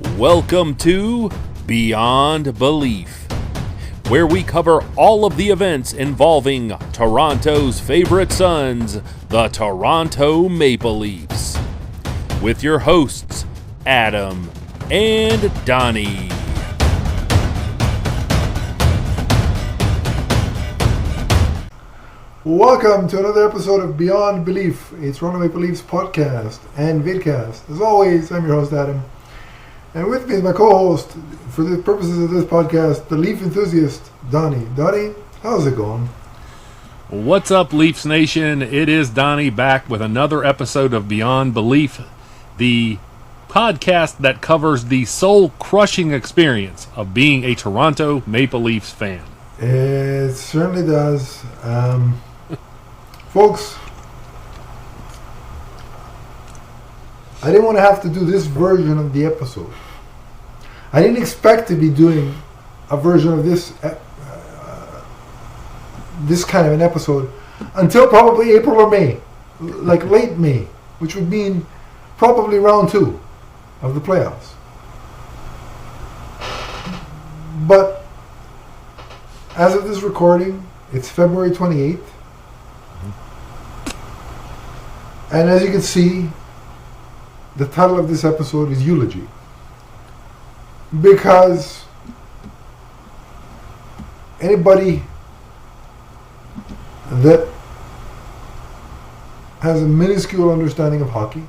Welcome to Beyond Belief, where we cover all of the events involving Toronto's favorite Sons, the Toronto Maple Leafs, with your hosts, Adam and Donnie. Welcome to another episode of Beyond Belief, a Toronto Maple Leafs podcast and vidcast. As always, I'm your host, Adam. And with me is my co-host, for the purposes of this podcast, the Leaf enthusiast, Donnie. Donnie, how's it going? What's up, Leafs Nation? It is Donnie back with another episode of Beyond Belief, the podcast that covers the soul-crushing experience of being a Toronto Maple Leafs fan. It certainly does. Folks, I didn't want to have to do this version of the episode. I didn't expect to be doing a version of this kind of an episode until probably April or May, like late May, which would mean probably round 2 of the playoffs. But as of this recording, it's February 28th. And as you can see, the title of this episode is Eulogy. Because anybody that has a minuscule understanding of hockey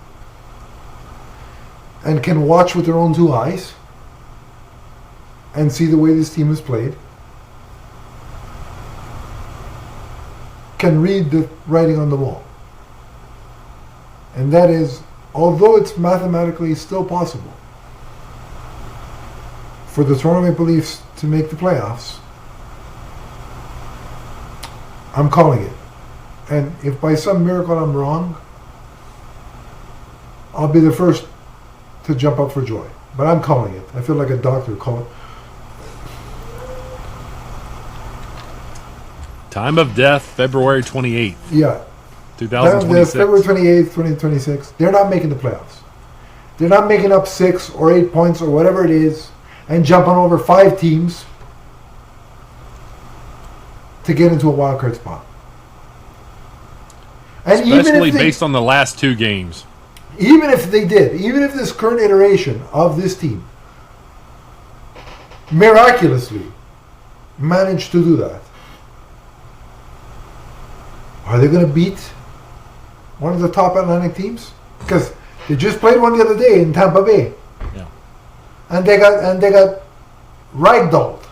and can watch with their own two eyes and see the way this team is played can read the writing on the wall. And that is, although it's mathematically still possible for the Toronto Maple Leafs to make the playoffs, I'm calling it. And if by some miracle I'm wrong, I'll be the first to jump up for joy. But I'm calling it. I feel like a doctor calling. Time of death, February 28th. Yeah. 2026. February 28th, 2026. They're not making the playoffs. They're not making up 6 or 8 points or whatever it is and jumping over 5 teams to get into a wild card spot. And especially based on the last 2 games. Even if they did, even if this current iteration of this team miraculously managed to do that, are they going to beat one of the top Atlantic teams? Because they just played one the other day in Tampa Bay. Yeah. And they got ragdolled.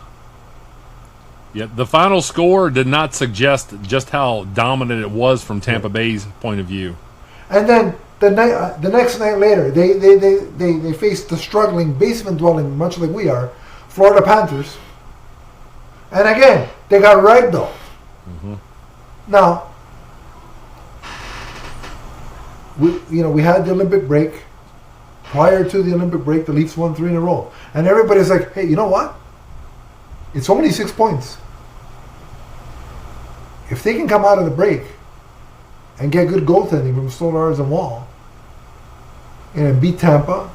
Yeah, the final score did not suggest just how dominant it was from Tampa Bay's point of view. And then the next night later, they faced the struggling, basement-dwelling, much like we are, Florida Panthers. And again, they got ragdolled. Mm-hmm. Now, we had the Olympic break. Prior to the Olympic break, the Leafs won 3 in a row. And everybody's like, hey, you know what? It's only 6 points. If they can come out of the break and get good goaltending from Stolarz and Wall and beat Tampa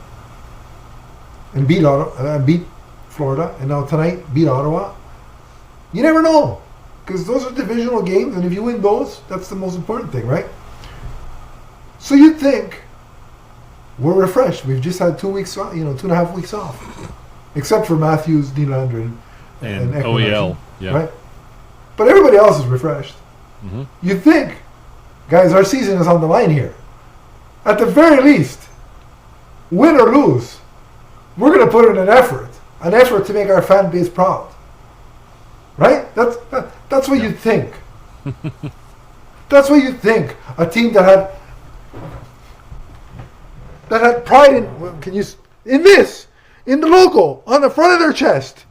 and beat Florida, and now tonight beat Ottawa, you never know. Because those are divisional games, and if you win those, that's the most important thing, right? So you'd think we're refreshed. We've just had 2 weeks off, 2.5 weeks off, except for Matthews, Nylander, and OEL, yeah. Right? But everybody else is refreshed. Mm-hmm. You'd think, guys, our season is on the line here. At the very least, win or lose, we're going to put in an effort to make our fan base proud. Right? That's what you think. That's what you think. A team that had pride in the logo on the front of their chest.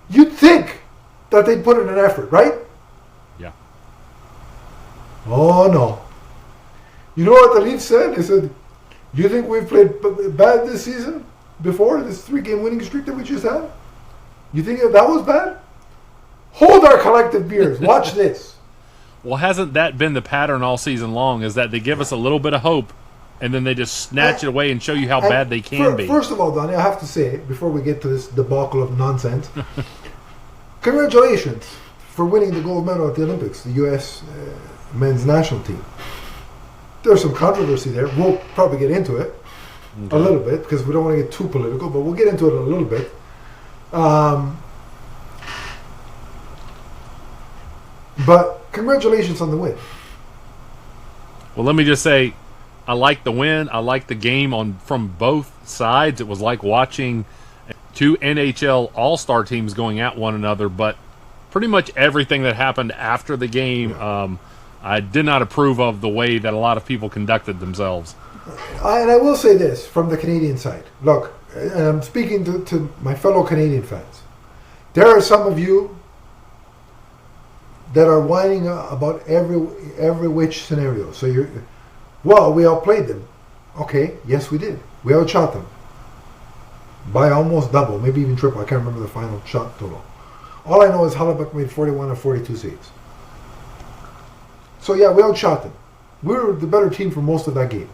You'd think that they'd put in an effort, right? Yeah. Oh no. You know what the Leafs said? They said, "Do you think we've played bad this season? Before this 3-game winning streak that we just had? You think that was bad? Hold our collective beers. Watch this." Well, hasn't that been the pattern all season long, is that they give us a little bit of hope, and then they just snatch it away and show you how bad they can be. First of all, Donnie, I have to say, before we get to this debacle of nonsense, congratulations for winning the gold medal at the Olympics, the U.S. Men's national team. There's some controversy there. We'll probably get into it a little bit because we don't want to get too political, but we'll get into it a little bit. But congratulations on the win. Well, let me just say, I like the win. I like the game from both sides. It was like watching two NHL All-Star teams going at one another, but pretty much everything that happened after the game, I did not approve of the way that a lot of people conducted themselves. And I will say this from the Canadian side. Look, and I'm speaking to my fellow Canadian fans. There are some of you that are whining about every which scenario. So we outplayed them. Okay, yes we did. We outshot them by almost double, maybe even triple. I can't remember the final shot total. All I know is Hellebuyck made 41 of 42 saves. So yeah, we outshot them. We were the better team for most of that game.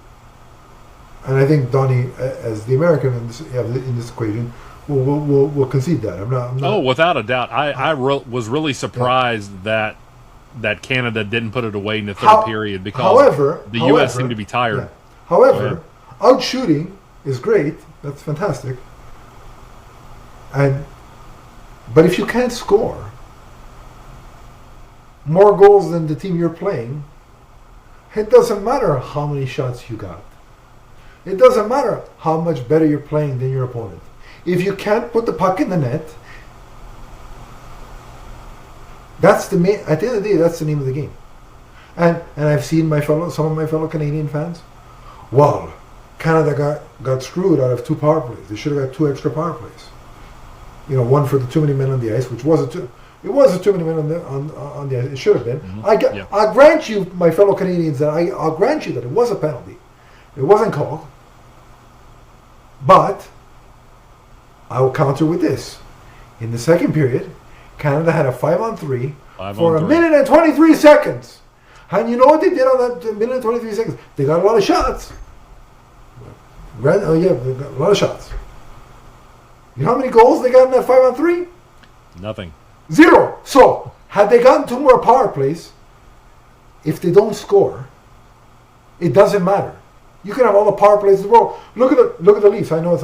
And I think Donnie, as the American in this equation, will concede that. I'm not. Oh, without a doubt. I was really surprised that Canada didn't put it away in the third period because the U.S. seemed to be tired. Yeah. However, out shooting is great. That's fantastic. But if you can't score more goals than the team you're playing, it doesn't matter how many shots you got. It doesn't matter how much better you're playing than your opponent. If you can't put the puck in the net, at the end of the day, that's the name of the game. And I've seen some of my fellow Canadian fans. Well, Canada got screwed out of 2 power plays. They should have got 2 extra power plays. One for the too many men on the ice, which was too many men on the ice. It should have been. Mm-hmm. I'll grant you, my fellow Canadians, that I'll grant you that it was a penalty. It wasn't called. But I will counter with this. In the second period, Canada had a 5-on-3 for a minute and 23 seconds. And you know what they did on that minute and 23 seconds? They got a lot of shots. They got a lot of shots. You know how many goals they got in that 5-on-3? Nothing. 0. So, had they gotten 2 more power plays, if they don't score, it doesn't matter. You can have all the power plays in the world. Look at the Leafs. I know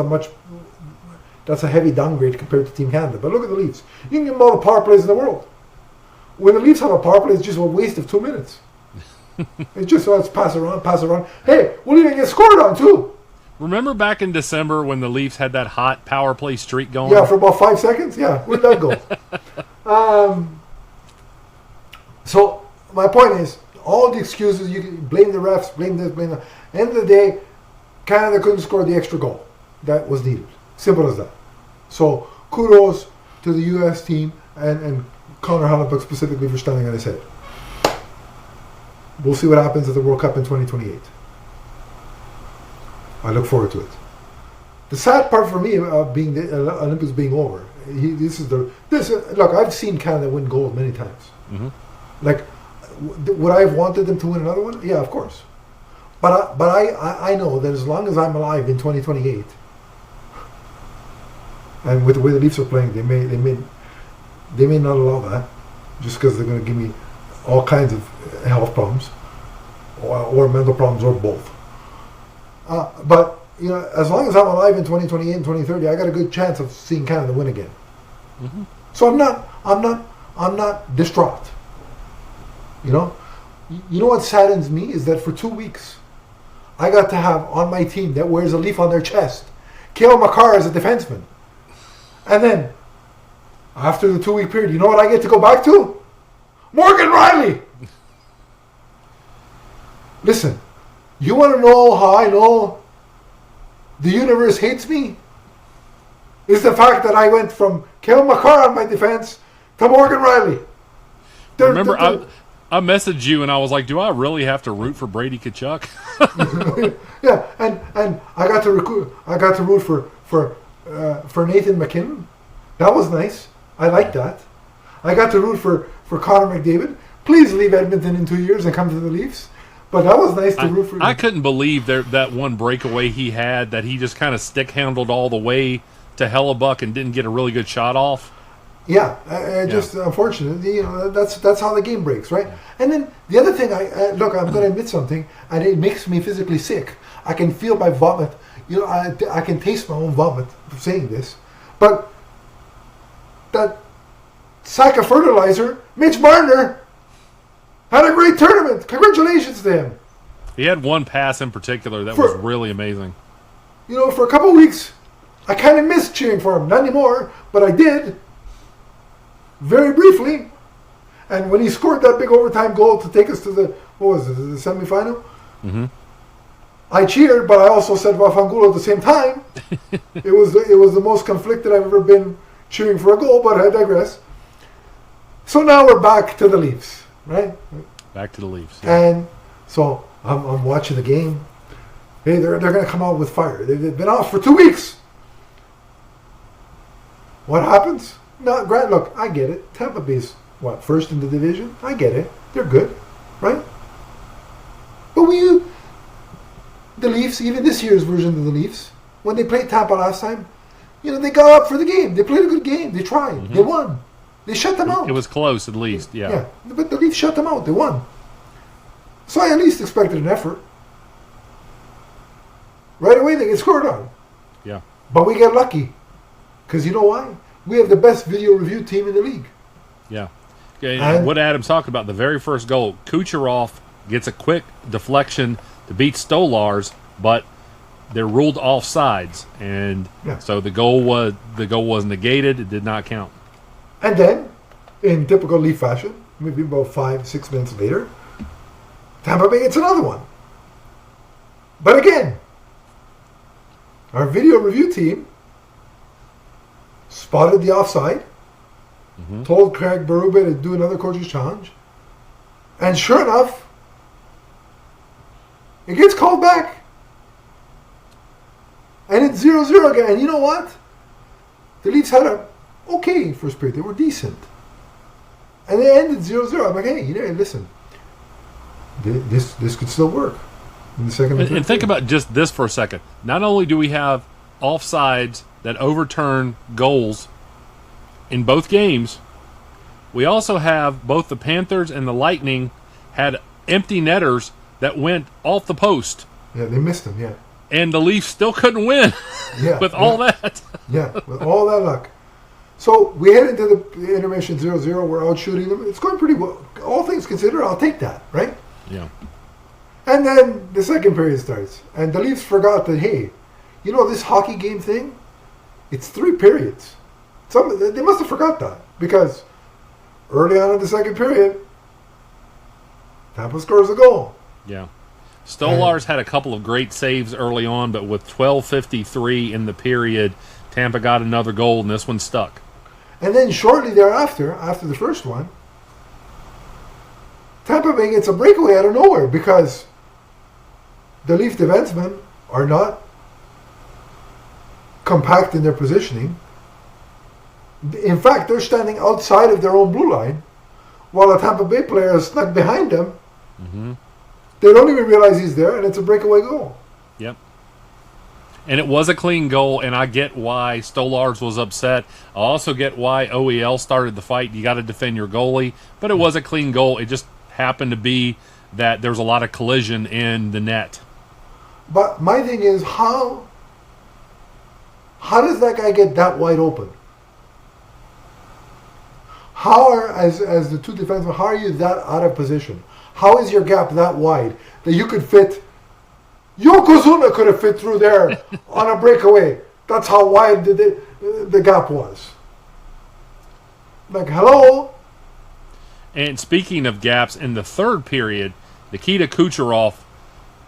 that's a heavy downgrade compared to Team Canada, but look at the Leafs. You can give them all the power plays in the world. When the Leafs have a power play, it's just a waste of 2 minutes. It's just let's pass around. Hey, we'll even get scored on too. Remember back in December when the Leafs had that hot power play streak going? Yeah, for about 5 seconds. Yeah, where'd that go? So my point is, all the excuses, you can blame the refs, blame this, blame that. End of the day, Canada couldn't score the extra goal that was needed. Simple as that. So kudos to the U.S. team and Connor Hellebuyck specifically for standing on his head. We'll see what happens at the World Cup in 2028. I look forward to it. The sad part for me of being the Olympics being over, look, I've seen Canada win gold many times. Mm-hmm. Like, would I have wanted them to win another one? Yeah, of course. But I know that as long as I'm alive in 2028, and with the way the Leafs are playing, they may not allow that, just because they're going to give me all kinds of health problems, or mental problems, or both. But as long as I'm alive in 2028 and 2030, I got a good chance of seeing Canada win again. Mm-hmm. So I'm not distraught. You know what saddens me is that for 2 weeks, I got to have on my team that wears a leaf on their chest, Cale Makar as a defenseman. And then, after the 2 week period, you know what I get to go back to? Morgan Riley! Listen, you want to know how I know the universe hates me? Is the fact that I went from Cale Makar on my defense to Morgan Riley. Remember, I messaged you and I was like, do I really have to root for Brady Tkachuk? Yeah, and I got to root for Nathan McKinnon. That was nice. I liked that. I got to root for Connor McDavid. Please leave Edmonton in 2 years and come to the Leafs. But that was nice to root for. I couldn't believe that one breakaway he had that he just kind of stick handled all the way to Hellebuck and didn't get a really good shot off. Yeah, just unfortunately, that's how the game breaks, right? Yeah. And then the other thing, I'm going to admit something, and it makes me physically sick. I can feel my vomit. I can taste my own vomit saying this, but that sack of fertilizer, Mitch Marner, had a great tournament. Congratulations to him. He had one pass in particular that was really amazing. For a couple of weeks, I kind of missed cheering for him. Not anymore, but I did. Very briefly. And when he scored that big overtime goal to take us to the semifinal, mm-hmm. I cheered, but I also said Vafangulo at the same time. It was the most conflicted I've ever been cheering for a goal, but I digress. So now we're back to the Leafs, right? Back to the Leafs. Yeah. And so I'm watching the game. Hey, they're going to come out with fire. They've been off for 2 weeks. What happens? No, Grant, look, I get it. Tampa Bay's, first in the division? I get it. They're good, right? But the Leafs, even this year's version of the Leafs, when they played Tampa last time, they got up for the game. They played a good game. They tried. Mm-hmm. They won. They shut them out. It was close, at least, yeah. Yeah, but the Leafs shut them out. They won. So I at least expected an effort. Right away, they get scored on. Yeah. But we get lucky. Because you know why? We have the best video review team in the league. Yeah. And what Adam's talking about, the very first goal, Kucherov gets a quick deflection to beat Stolarz, but they're ruled offsides. And so the goal was negated. It did not count. And then, in typical Leaf fashion, maybe about 5-6 minutes later, Tampa Bay gets another one. But again, our video review team spotted the offside, mm-hmm. told Craig Berube to do another coach's challenge, and sure enough, it gets called back. And it's 0-0 again. And you know what? The Leafs had a okay first period. They were decent. And they ended 0-0. I'm like, hey, listen, this could still work in the second and third. And think about just this for a second. Not only do we have offsides that overturn goals in both games, we also have both the Panthers and the Lightning had empty netters that went off the post. Yeah, they missed them, yeah. And the Leafs still couldn't win with all that. Yeah, with all that luck. So we head into the intermission 0-0. We're out shooting them. It's going pretty well. All things considered, I'll take that, right? Yeah. And then the second period starts. And the Leafs forgot that, hey, this hockey game thing, it's 3 periods. They must have forgot that. Because early on in the second period, Tampa scores a goal. Yeah. Stolarz had a couple of great saves early on, but with 12:53 in the period, Tampa got another goal, and this one stuck. And then shortly thereafter, after the first one, Tampa Bay gets a breakaway out of nowhere because the Leaf defensemen are not compact in their positioning. In fact, they're standing outside of their own blue line while a Tampa Bay player is stuck behind them. Mm-hmm. They don't even realize he's there, and it's a breakaway goal. Yep. And it was a clean goal, and I get why Stolarz was upset. I also get why OEL started the fight. You got to defend your goalie. But it was a clean goal. It just happened to be that there was a lot of collision in the net. But my thing is, how does that guy get that wide open? As the two defensemen, how are you that out of position? How is your gap that wide that you could fit? Yokozuna could have fit through there on a breakaway. That's how wide the gap was. Like, hello? And speaking of gaps, in the third period, Nikita Kucherov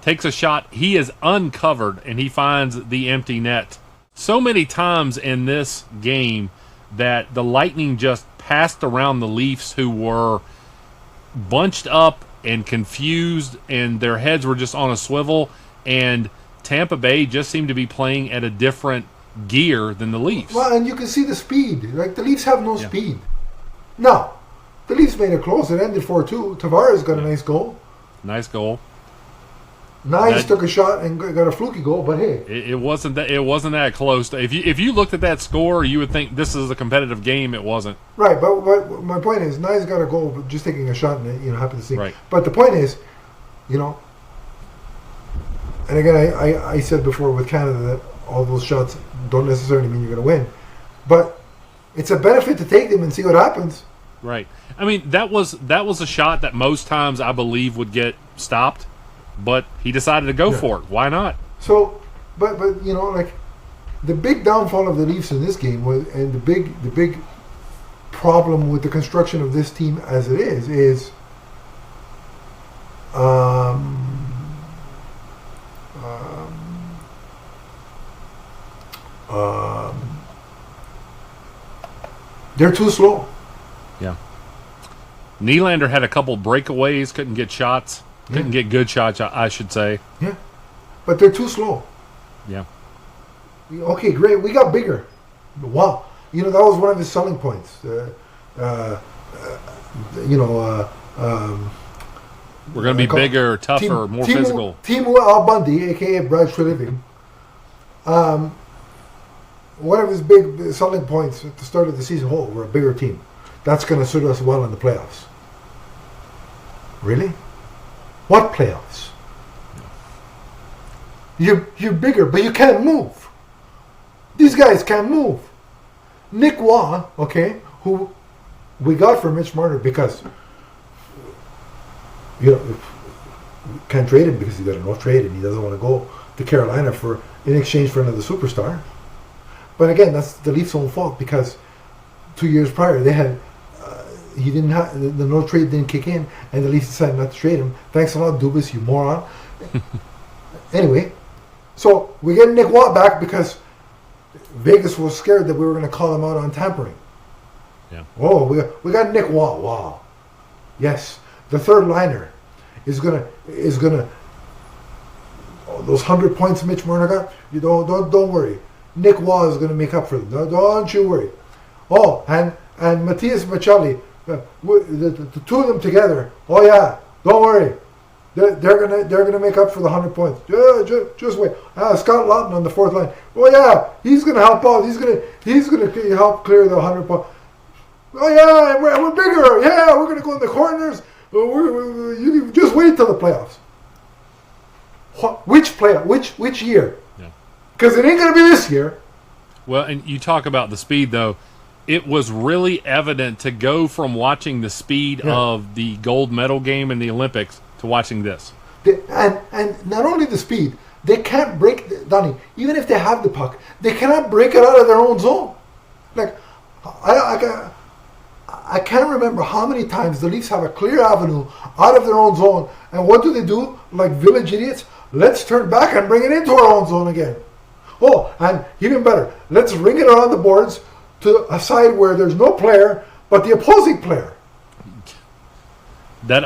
takes a shot. He is uncovered, and he finds the empty net. So many times in this game that the Lightning just passed around the Leafs, who were bunched up and confused, and their heads were just on a swivel, and Tampa Bay just seemed to be playing at a different gear than the Leafs. Well, and you can see the speed. Like, the Leafs have no speed. Now, the Leafs made it close. It ended 4-2. Tavares got a nice goal. Nice goal. Nice took a shot and got a fluky goal, but hey, it wasn't that close. If you looked at that score, you would think this is a competitive game. It wasn't. Right, but my point is, Nice got a goal, but just taking a shot and happened to see. Right. But the point is, and again, I said before with Canada that all those shots don't necessarily mean you're going to win, but it's a benefit to take them and see what happens. Right. I mean, that was a shot that most times I believe would get stopped. But he decided to go for it. Why not? So, but like the big downfall of the Leafs in this game was, and the big problem with the construction of this team as it is they're too slow. Yeah. Nylander had a couple breakaways, couldn't get shots. Couldn't get good shots, I should say. Yeah. But they're too slow. Yeah. Okay, great. We got bigger. Wow. That was one of his selling points. We're going to be bigger, tougher, more physical. Teemu Albundy, a.k.a. Brad Treliving, one of his big selling points at the start of the season, we're a bigger team. That's going to suit us well in the playoffs. Really? What playoffs? You're bigger, but you can't move. These guys can't move. Nick Waugh, who we got for Mitch Marner because can't trade him because he got a no trade and he doesn't want to go to Carolina in exchange for another superstar. But again, that's the Leafs' own fault because 2 years prior they had. He didn't have the no trade didn't kick in, and the Leafs decided not to trade him. Thanks a lot, Dubas, you moron. Anyway, so we get Nick Watt back because Vegas was scared that we were going to call him out on tampering. Yeah. Oh, we got Nick Watt. Wow. Yes, the third liner is gonna those 100 points Mitch Marner got. You don't worry. Nick Watt is going to make up for them. Don't you worry. Oh, and Matthias Maccelli. The two of them together. Oh yeah, don't worry. They're gonna make up for the 100 points. Just wait. Scott Lawton on the fourth line. Oh yeah, he's gonna help out. He's gonna help clear the 100 points. Oh yeah, we're bigger. Yeah, we're gonna go in the corners. You just wait till the playoffs. Which playoff? Which year? Because it ain't gonna be this year. Well, and you talk about the speed though. It was really evident to go from watching the speed of the gold medal game in the Olympics to watching this. And not only the speed, they can't break, Donnie, even if they have the puck, they cannot break it out of their own zone. Like, I can't remember how many times the Leafs have a clear avenue out of their own zone, and what do? Like village idiots? Let's turn back and bring it into our own zone again. Oh, and even better, let's ring it around the boards to a side where there's no player but the opposing player. That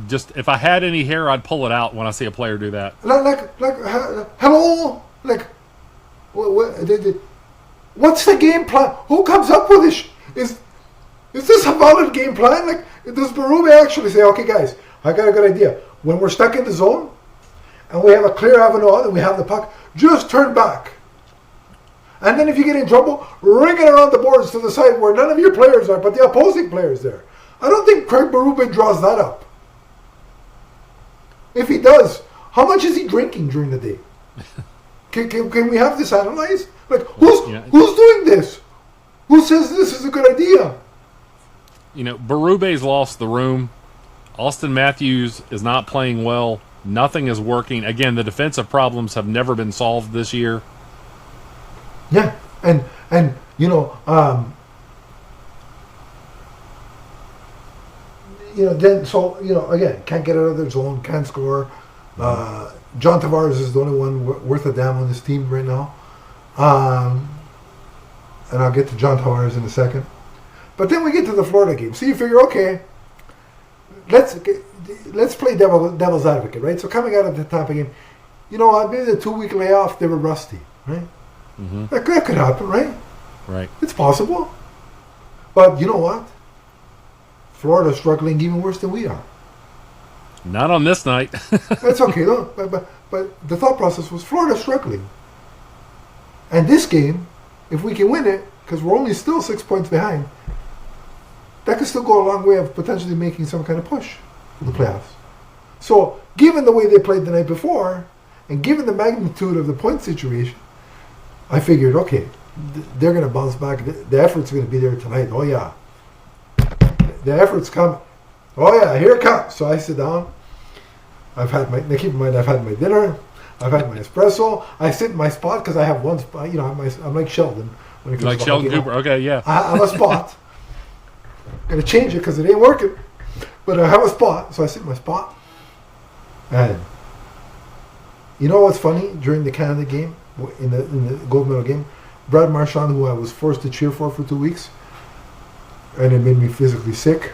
just if I had any hair, I'd pull it out when I see a player do that. Hello, what's the game plan? Who comes up with this? Is this a valid game plan? Like, does Berube actually say, okay, guys, I got a good idea. When we're stuck in the zone and we have a clear avenue out and we have the puck, just turn back. And then if you get in trouble, ring it around the boards to the side where none of your players are, but the opposing players there. I don't think Craig Berube draws that up. If he does, how much is he drinking during the day? Can we have this analyzed? Like, who's doing this? Who says this is a good idea? Berube's lost the room. Austin Matthews is not playing well. Nothing is working. Again, the defensive problems have never been solved this year. Yeah, and then again, can't get out of their zone, can't score. John Tavares is the only one worth a damn on this team right now. And I'll get to John Tavares in a second. But then we get to the Florida game. So you figure, okay, let's play devil's advocate, right? So coming out of the Tampa game, maybe the 2-week layoff, they were rusty, right? Mm-hmm. That could happen, right? Right. It's possible. But you know what? Florida's struggling even worse than we are. Not on this night. That's okay, though. But the thought process was Florida's struggling. And this game, if we can win it, because we're only still 6 points behind, that could still go a long way of potentially making some kind of push for the playoffs. So, given the way they played the night before, and given the magnitude of the point situation, I figured, okay, they're going to bounce back. The effort's going to be there tonight. Oh, yeah. The effort's coming. Oh, yeah, here it comes. So I sit down. Keep in mind, I've had my dinner. I've had my espresso. I sit in my spot because I have one spot. I'm like Sheldon. When it comes Like to Sheldon hockey. Cooper. Okay, yeah. I have a spot. I'm going to change it because it ain't working. But I have a spot. So I sit in my spot. And you know what's funny? During the Canada game, in the gold medal game, Brad Marchand, who I was forced to cheer for 2 weeks, and it made me physically sick,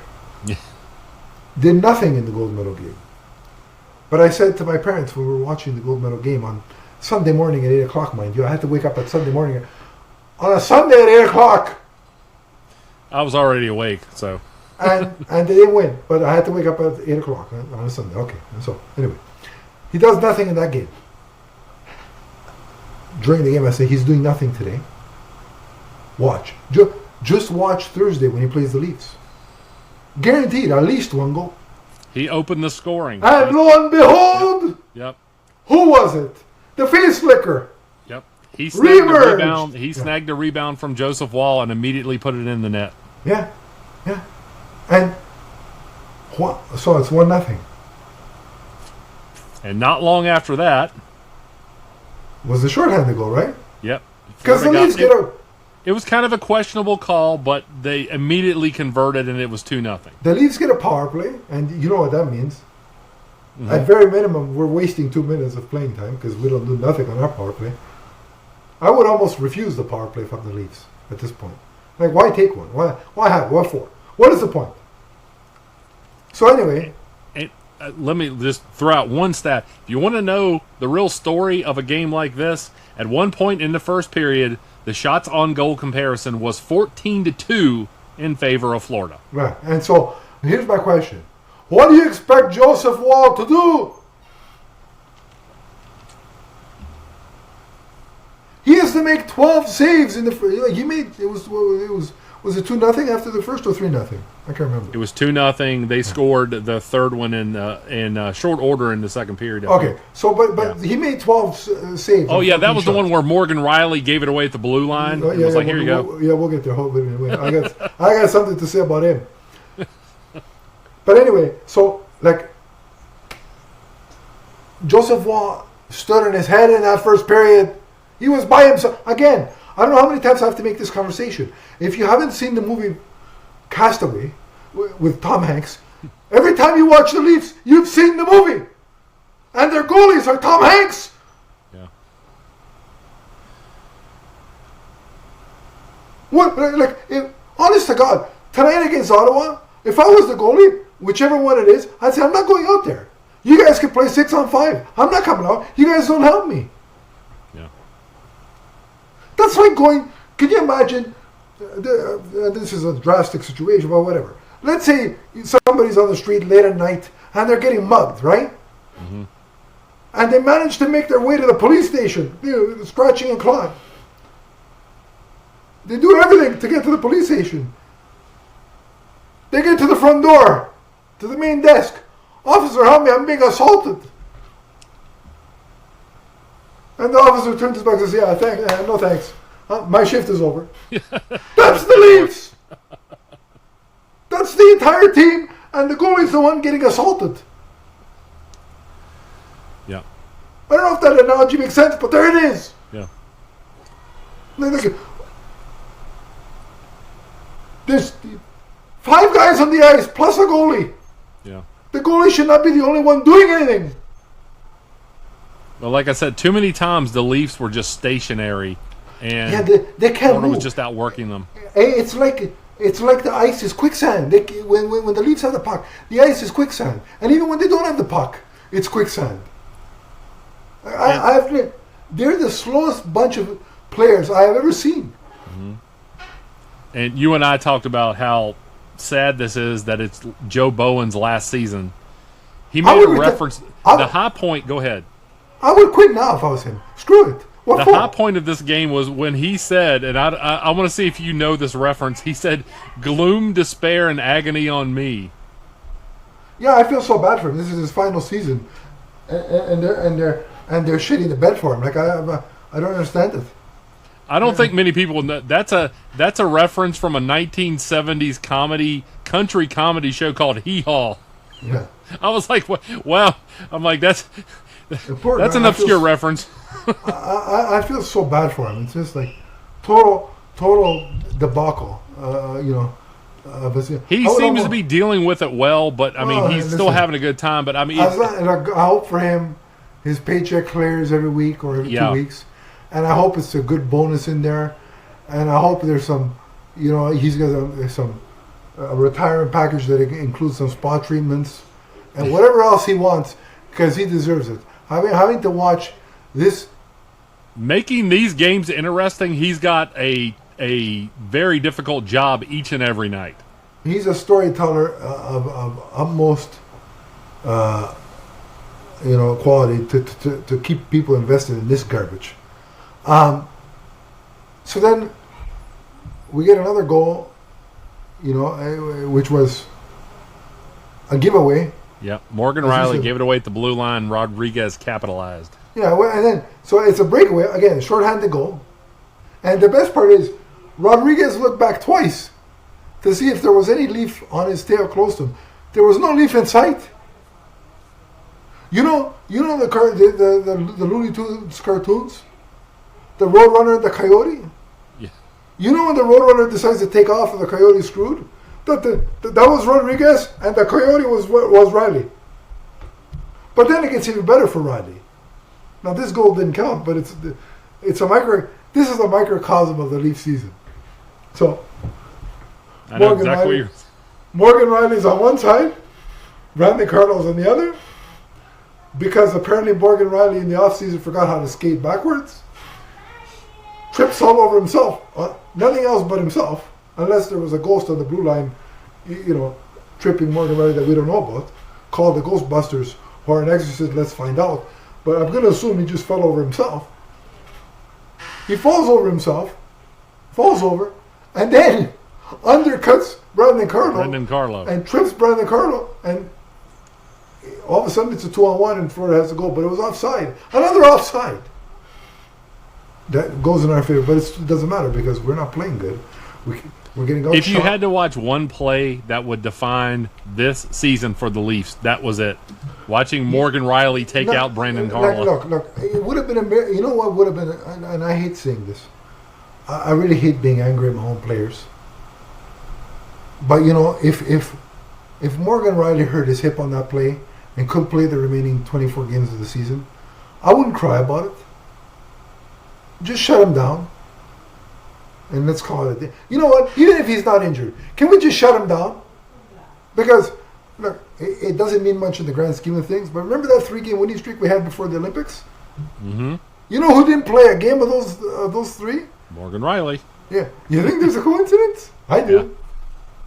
did nothing in the gold medal game. But I said to my parents when we were watching the gold medal game on Sunday morning at 8 o'clock, mind you, I had to wake up at Sunday morning. On a Sunday at 8 o'clock! I was already awake, so. And they didn't win, but I had to wake up at 8 o'clock on a Sunday. Okay, and so, anyway. He does nothing in that game. During the game, I say, he's doing nothing today. Watch. Just watch Thursday when he plays the Leafs. Guaranteed, at least one goal. He opened the scoring. And lo and behold, Yep. Who was it? The face flicker. Yep. He snagged a Reemerged. rebound. He snagged a rebound from Joseph Wall and immediately put it in the net. Yeah. And so it's 1-0. And not long after that, Was the shorthanded goal, right? yep. Because the Florida Leafs got- get a It was kind of a questionable call, but they immediately converted, and it was 2-0. the Leafs get a power play, and you know what that means. At very minimum, we're wasting 2 minutes of playing time because we don't do nothing on our power play. I would almost refuse the power play from the Leafs at this point. Like, why take one? Why have? What for? What is the point? So anyway, And, let me just throw out one stat. If you want to know the real story of a game like this, at one point in the first period, the shots on goal comparison was 14-2 in favor of Florida. right. And so here's my question: what do you expect Joseph Wall to do? He has to make 12 saves in the. He made it was it 2-0 after the first or 3-0? I can't remember. It was 2-0. They scored the third one in short order in the second period. Okay, so but he made 12 saves. Oh on yeah, that 14 was the shots. one where Morgan Riley gave it away at the blue line. Oh, It was like, here you go. Yeah, we'll get there. Hold on a minute. I got something to say about him. But anyway, so like Joseph Wall stood on his head in that first period. He was by himself again. I don't know how many times I have to make this conversation. If you haven't seen the movie Castaway with Tom Hanks, every time you watch the Leafs, you've seen the movie, and their goalies are Tom Hanks. Yeah. What, like, honest to God, tonight against Ottawa, if I was the goalie, whichever one it is, I'd say, I'm not going out there. You guys can play 6-on-5. I'm not coming out. You guys don't help me. Yeah. That's like going, can you imagine, this is a drastic situation, but whatever. Let's say somebody's on the street late at night, and they're getting mugged, right? Mm-hmm. And they manage to make their way to the police station, scratching and clawing. They do everything to get to the police station. They get to the front door, to the main desk. Officer, help me, I'm being assaulted. And the officer turns his back and says, no thanks. My shift is over. That's the Leafs. That's the entire team, and the goalie's the one getting assaulted. Yeah. I don't know if that analogy makes sense, but there it is. Yeah. Look, there's 5 guys on the ice plus a goalie. Yeah. The goalie should not be the only one doing anything. Well, like I said, too many times the Leafs were just stationary, and Yeah, they can't Florida move. was just outworking them. It's like the ice is quicksand. When the Leafs have the puck, the ice is quicksand, and even when they don't have the puck, it's quicksand. They're the slowest bunch of players I have ever seen. And you and I talked about how sad this is that it's Joe Bowen's last season. He made a reference. The high point. Go ahead. I would quit now if I was him. Screw it. What the for? high point of this game was when he said, and I want to see if you know this reference. He said, "Gloom, despair, and agony on me." Yeah, I feel so bad for him. This is his final season, and they're shitting the bed for him. Like I don't understand it. I don't think many people know. That's a reference from a 1970s country comedy show called Hee Haw. Yeah. I was like, wow. I'm like, that's an obscure reference. I feel so bad for him. It's just like total debacle. He seems to be dealing with it well, but I mean, he's still having a good time. But I mean, I hope for him, his paycheck clears every week or every 2 weeks, and I hope it's a good bonus in there, and I hope there's some, he's got a retirement package that includes some spa treatments and whatever else he wants, because he deserves it. Having to watch this, making these games interesting, he's got a very difficult job each and every night. He's a storyteller of utmost quality to keep people invested in this garbage. So then we get another goal, which was a giveaway. Yeah, Morgan Riley gave it away at the blue line. Rodriguez capitalized. Yeah, and then so it's a breakaway again, shorthanded goal, and the best part is Rodriguez looked back twice to see if there was any leaf on his tail close to him. There was no leaf in sight. You know the Looney Tunes cartoons, the Roadrunner and the Coyote. Yeah. You know when the Roadrunner decides to take off and the Coyote screwed? That was Rodriguez and the Coyote was Riley. But then it gets even better for Riley. Now this goal didn't count, but this is a microcosm of the Leaf season. So Morgan Riley's on one side, Brandon Carlo's on the other, because apparently Morgan Riley in the offseason forgot how to skate backwards. Trips all over himself, nothing else but himself, unless there was a ghost on the blue line, tripping Morgan Riley that we don't know about, called the Ghostbusters or an exorcist, let's find out. But I'm going to assume he just fell over himself. He falls over, and then undercuts Brandon Carlo. And trips Brandon Carlo, and all of a sudden it's a 2-on-1 and Florida has to go. But it was offside. Another offside. That goes in our favor, but it doesn't matter because we're not playing good. We're getting outshot. If you had to watch one play that would define this season for the Leafs, that was it. Watching Morgan Riley take out Brandon Carlo. Look, it would have been you know what would have been, and I hate saying this. I really hate being angry at my own players. But if Morgan Riley hurt his hip on that play and couldn't play the remaining 24 games of the season, I wouldn't cry about it. Just shut him down. And let's call it a day. You know what? Even if he's not injured, can we just shut him down? Because, look, it doesn't mean much in the grand scheme of things, but remember that 3-game winning streak we had before the Olympics? Mm-hmm. You know who didn't play a game of those 3? Morgan Riley. Yeah. You think there's a coincidence? I do. Yeah.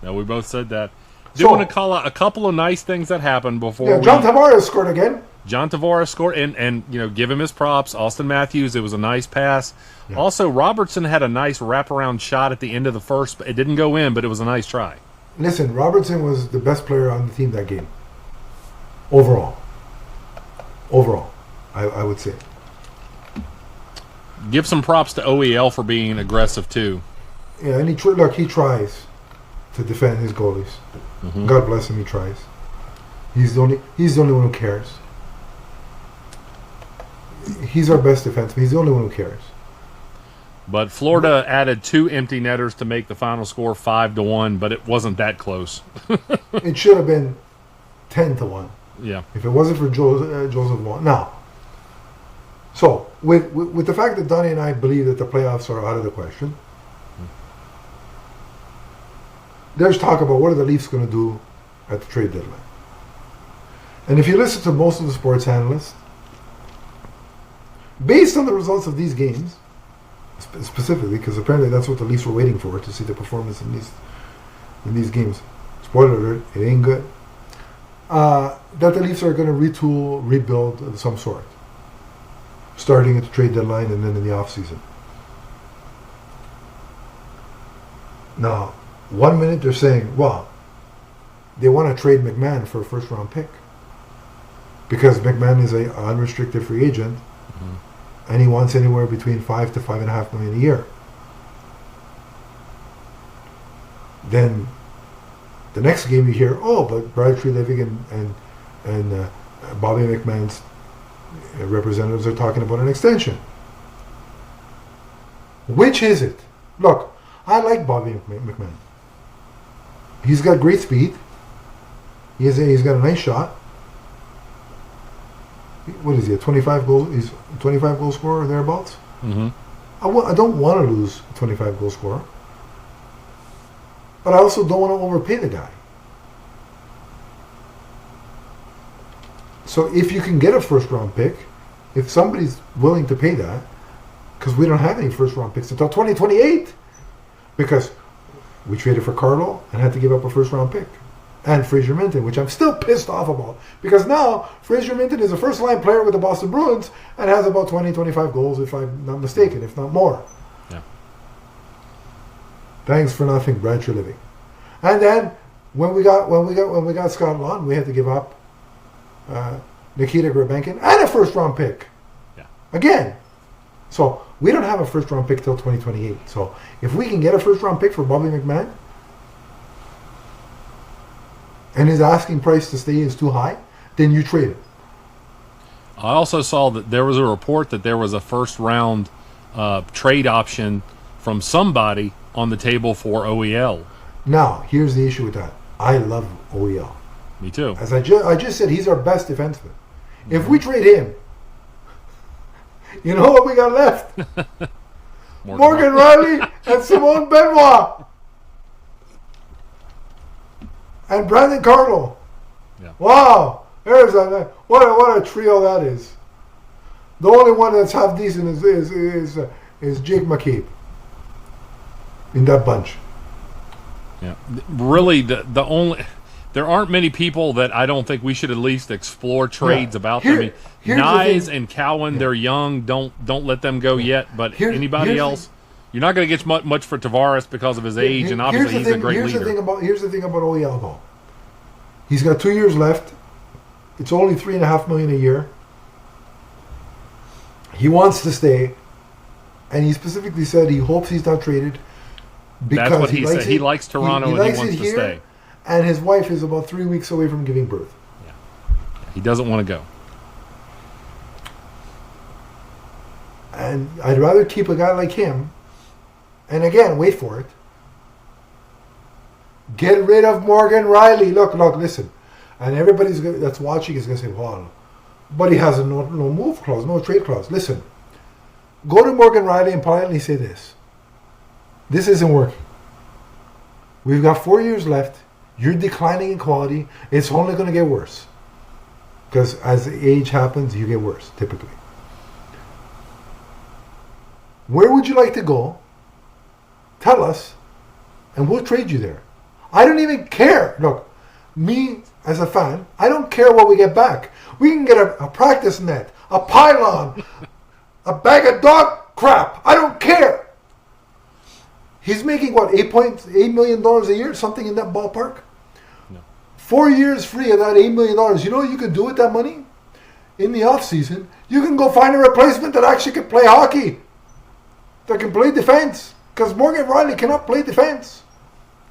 No, we both said that. Do want to call out a couple of nice things that happened before. Yeah, John Tavares scored again. John Tavares scored, and give him his props. Austin Matthews, it was a nice pass. Yeah. Also, Robertson had a nice wraparound shot at the end of the first. It didn't go in, but it was a nice try. Listen, Robertson was the best player on the team that game. Overall, I would say. Give some props to OEL for being aggressive too. Yeah, and he tries to defend his goalies. Mm-hmm. God bless him, he tries. He's the only one who cares. He's our best defenseman. He's the only one who cares. But Florida added 2 empty netters to make the final score 5-1, but it wasn't that close. It should have been 10-1. Yeah. If it wasn't for Joseph Wong. Now, so with the fact that Donnie and I believe that the playoffs are out of the question, there's talk about what are the Leafs going to do at the trade deadline. And if you listen to most of the sports analysts, based on the results of these games, specifically, because apparently that's what the Leafs were waiting for, to see the performance in these games. Spoiler alert, it ain't good. that the Leafs are going to retool, rebuild of some sort, starting at the trade deadline and then in the offseason. Now, 1 minute they're saying, well, they want to trade McMahon for a first-round pick because McMahon is an unrestricted free agent, and he wants anywhere between $5 to $5.5 million a year. Then the next game you hear, oh, but Brad Treliving and Bobby McMahon's representatives are talking about an extension. Which is it? Look, I like Bobby McMahon. He's got great speed. He's got a nice shot. What is he? A 25 goal? He's a 25 goal scorer or thereabouts. Mm-hmm. I don't want to lose a 25 goal scorer, but I also don't want to overpay the guy. So if you can get a first round pick, if somebody's willing to pay that, because we don't have any first round picks until 2028, because we traded for Carlo and had to give up a first round pick. And Fraser Minton, which I'm still pissed off about. Because now, Fraser Minton is a first-line player with the Boston Bruins and has about 20, 25 goals, if I'm not mistaken, if not more. Yeah. Thanks for nothing, Brad Treliving. And then, when we got Scott Lund, we had to give up Nikita Grabenkin and a first-round pick. Yeah. Again. So, we don't have a first-round pick till 2028. So, if we can get a first-round pick for Bobby McMahon, and his asking price to stay is too high, then you trade it. I also saw that there was a report that there was a first-round trade option from somebody on the table for OEL. Now, here's the issue with that. I love OEL. Me too. As I just said, he's our best defenseman. Mm-hmm. If we trade him, you know what we got left? Morgan Riley and Simone Benoit. And Brandon Carlo. Yeah. Wow. There's what a trio that is. The only one that's half decent is Jake McCabe in that bunch. Yeah. Really, the only there aren't many people that I don't think we should at least explore trades about them. I mean, Nyes and Cowan, they're young. Don't let them go yet. But anybody else, you're not going to get much for Tavares because of his age, and obviously he's a great leader. Here's the thing about OEL, though. He's got 2 years left. It's only $3.5 million a year. He wants to stay, and he specifically said he hopes he's not traded because that's what he said. He likes Toronto and he wants to stay. And his wife is about 3 weeks away from giving birth. Yeah. He doesn't want to go. And I'd rather keep a guy like him. And again, wait for it. Get rid of Morgan Riley. Look, listen. And everybody that's watching is going to say, well, but he has a no move clause, no trade clause. Listen, go to Morgan Riley and politely say this. This isn't working. We've got 4 years left. You're declining in quality. It's only going to get worse. Because as age happens, you get worse, typically. Where would you like to go? Tell us, and we'll trade you there. I don't even care. Look, me as a fan, I don't care what we get back. We can get a practice net, a pylon, a bag of dog crap. I don't care. He's making, what, $8 million a year? Something in that ballpark? No. 4 years free of that $8 million. You know what you can do with that money? In the offseason, you can go find a replacement that actually can play hockey. That can play defense. Because Morgan Riley cannot play defense.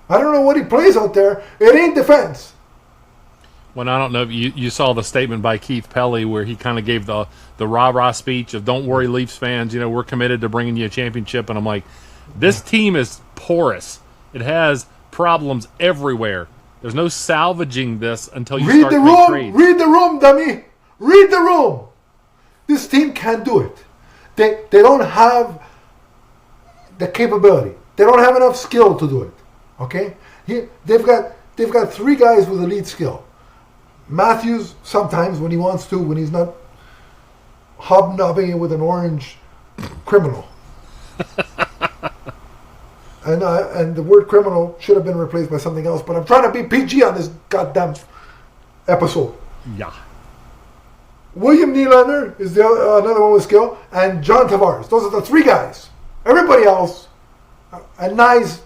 I don't know what he plays out there. It ain't defense. Well, I don't know if you saw the statement by Keith Pelly where he kind of gave the rah-rah speech of, don't worry, Leafs fans, we're committed to bringing you a championship. And I'm like, this team is porous. It has problems everywhere. There's no salvaging this until you start to make trades. Read the room, dummy. Read the room. This team can't do it. They don't have the capability. They don't have enough skill to do it. Okay? They've got three guys with elite skill. Matthews, sometimes when he wants to, when he's not hobnobbing it with an orange criminal. And the word criminal should have been replaced by something else, but I'm trying to be PG on this goddamn episode. Yeah. William Nylander is another one with skill, and John Tavares. Those are the three guys. Everybody else, and Nyes,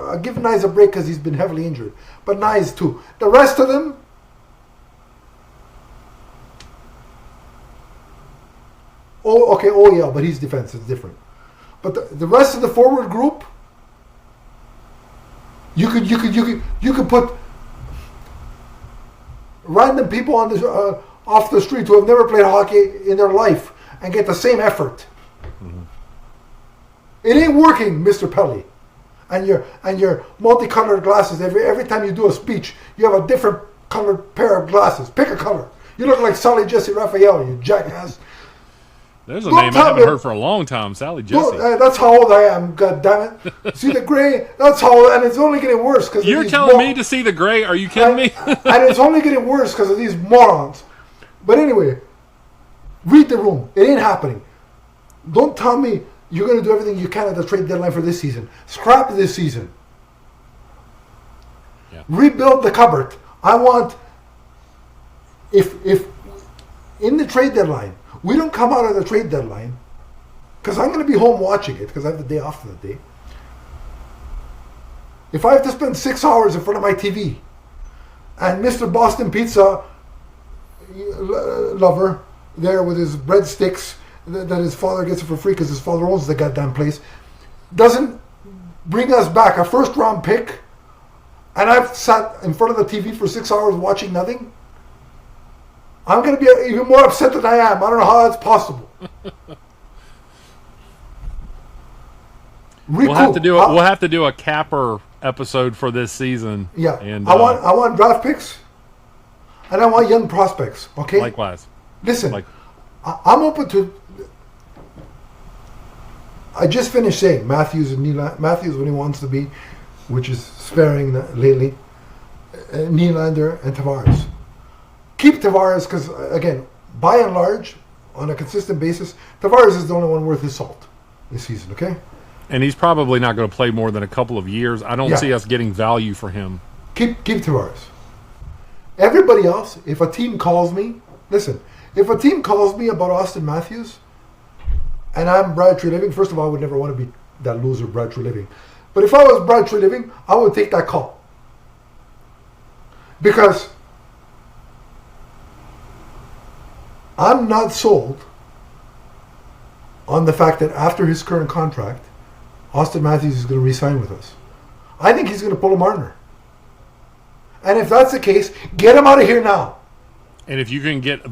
I give Nyes a break because he's been heavily injured, but Nyes too. The rest of them, but he's defense. It's different. But the rest of the forward group, you could put random people on the off the street who have never played hockey in their life and get the same effort. Mm-hmm. It ain't working, Mr. Pelly. And your multicolored glasses. Every time you do a speech, you have a different colored pair of glasses. Pick a color. You look like Sally Jesse Raphael, you jackass. There's a name I haven't heard for a long time, Sally Jesse. That's how old I am, god damn it. See the gray? That's how old, and it's only getting worse. Cause You're telling me to see the gray? Are you kidding me? And it's only getting worse because of these morons. But anyway, read the room. It ain't happening. Don't tell me you're going to do everything you can at the trade deadline for this season. Scrap this season. Yeah. Rebuild the cupboard. I want, if in the trade deadline, we don't come out of the trade deadline, because I'm going to be home watching it, because I have the day off for the day. If I have to spend 6 hours in front of my TV, and Mr. Boston Pizza lover there with his breadsticks that his father gets it for free because his father owns the goddamn place, doesn't bring us back a first round pick, and I've sat in front of the TV for 6 hours watching nothing, I'm going to be even more upset than I am. I don't know how that's possible. We'll have to do a capper episode for this season. Yeah, and I want draft picks, and I want young prospects. Okay. Likewise. Listen, I'm open to. I just finished saying Matthews when he wants to be, which is sparing lately. Nylander and Tavares. Keep Tavares because, again, by and large, on a consistent basis, Tavares is the only one worth his salt this season, okay? And he's probably not going to play more than a couple of years. I don't see us getting value for him. Keep Tavares. Everybody else, if a team calls me, listen, if a team calls me about Austin Matthews, and I'm Brad Treliving, first of all, I would never want to be that loser Brad Treliving. But if I was Brad Treliving, I would take that call. Because I'm not sold on the fact that after his current contract, Austin Matthews is going to re-sign with us. I think he's going to pull a Marner. And if that's the case, get him out of here now. And if you can get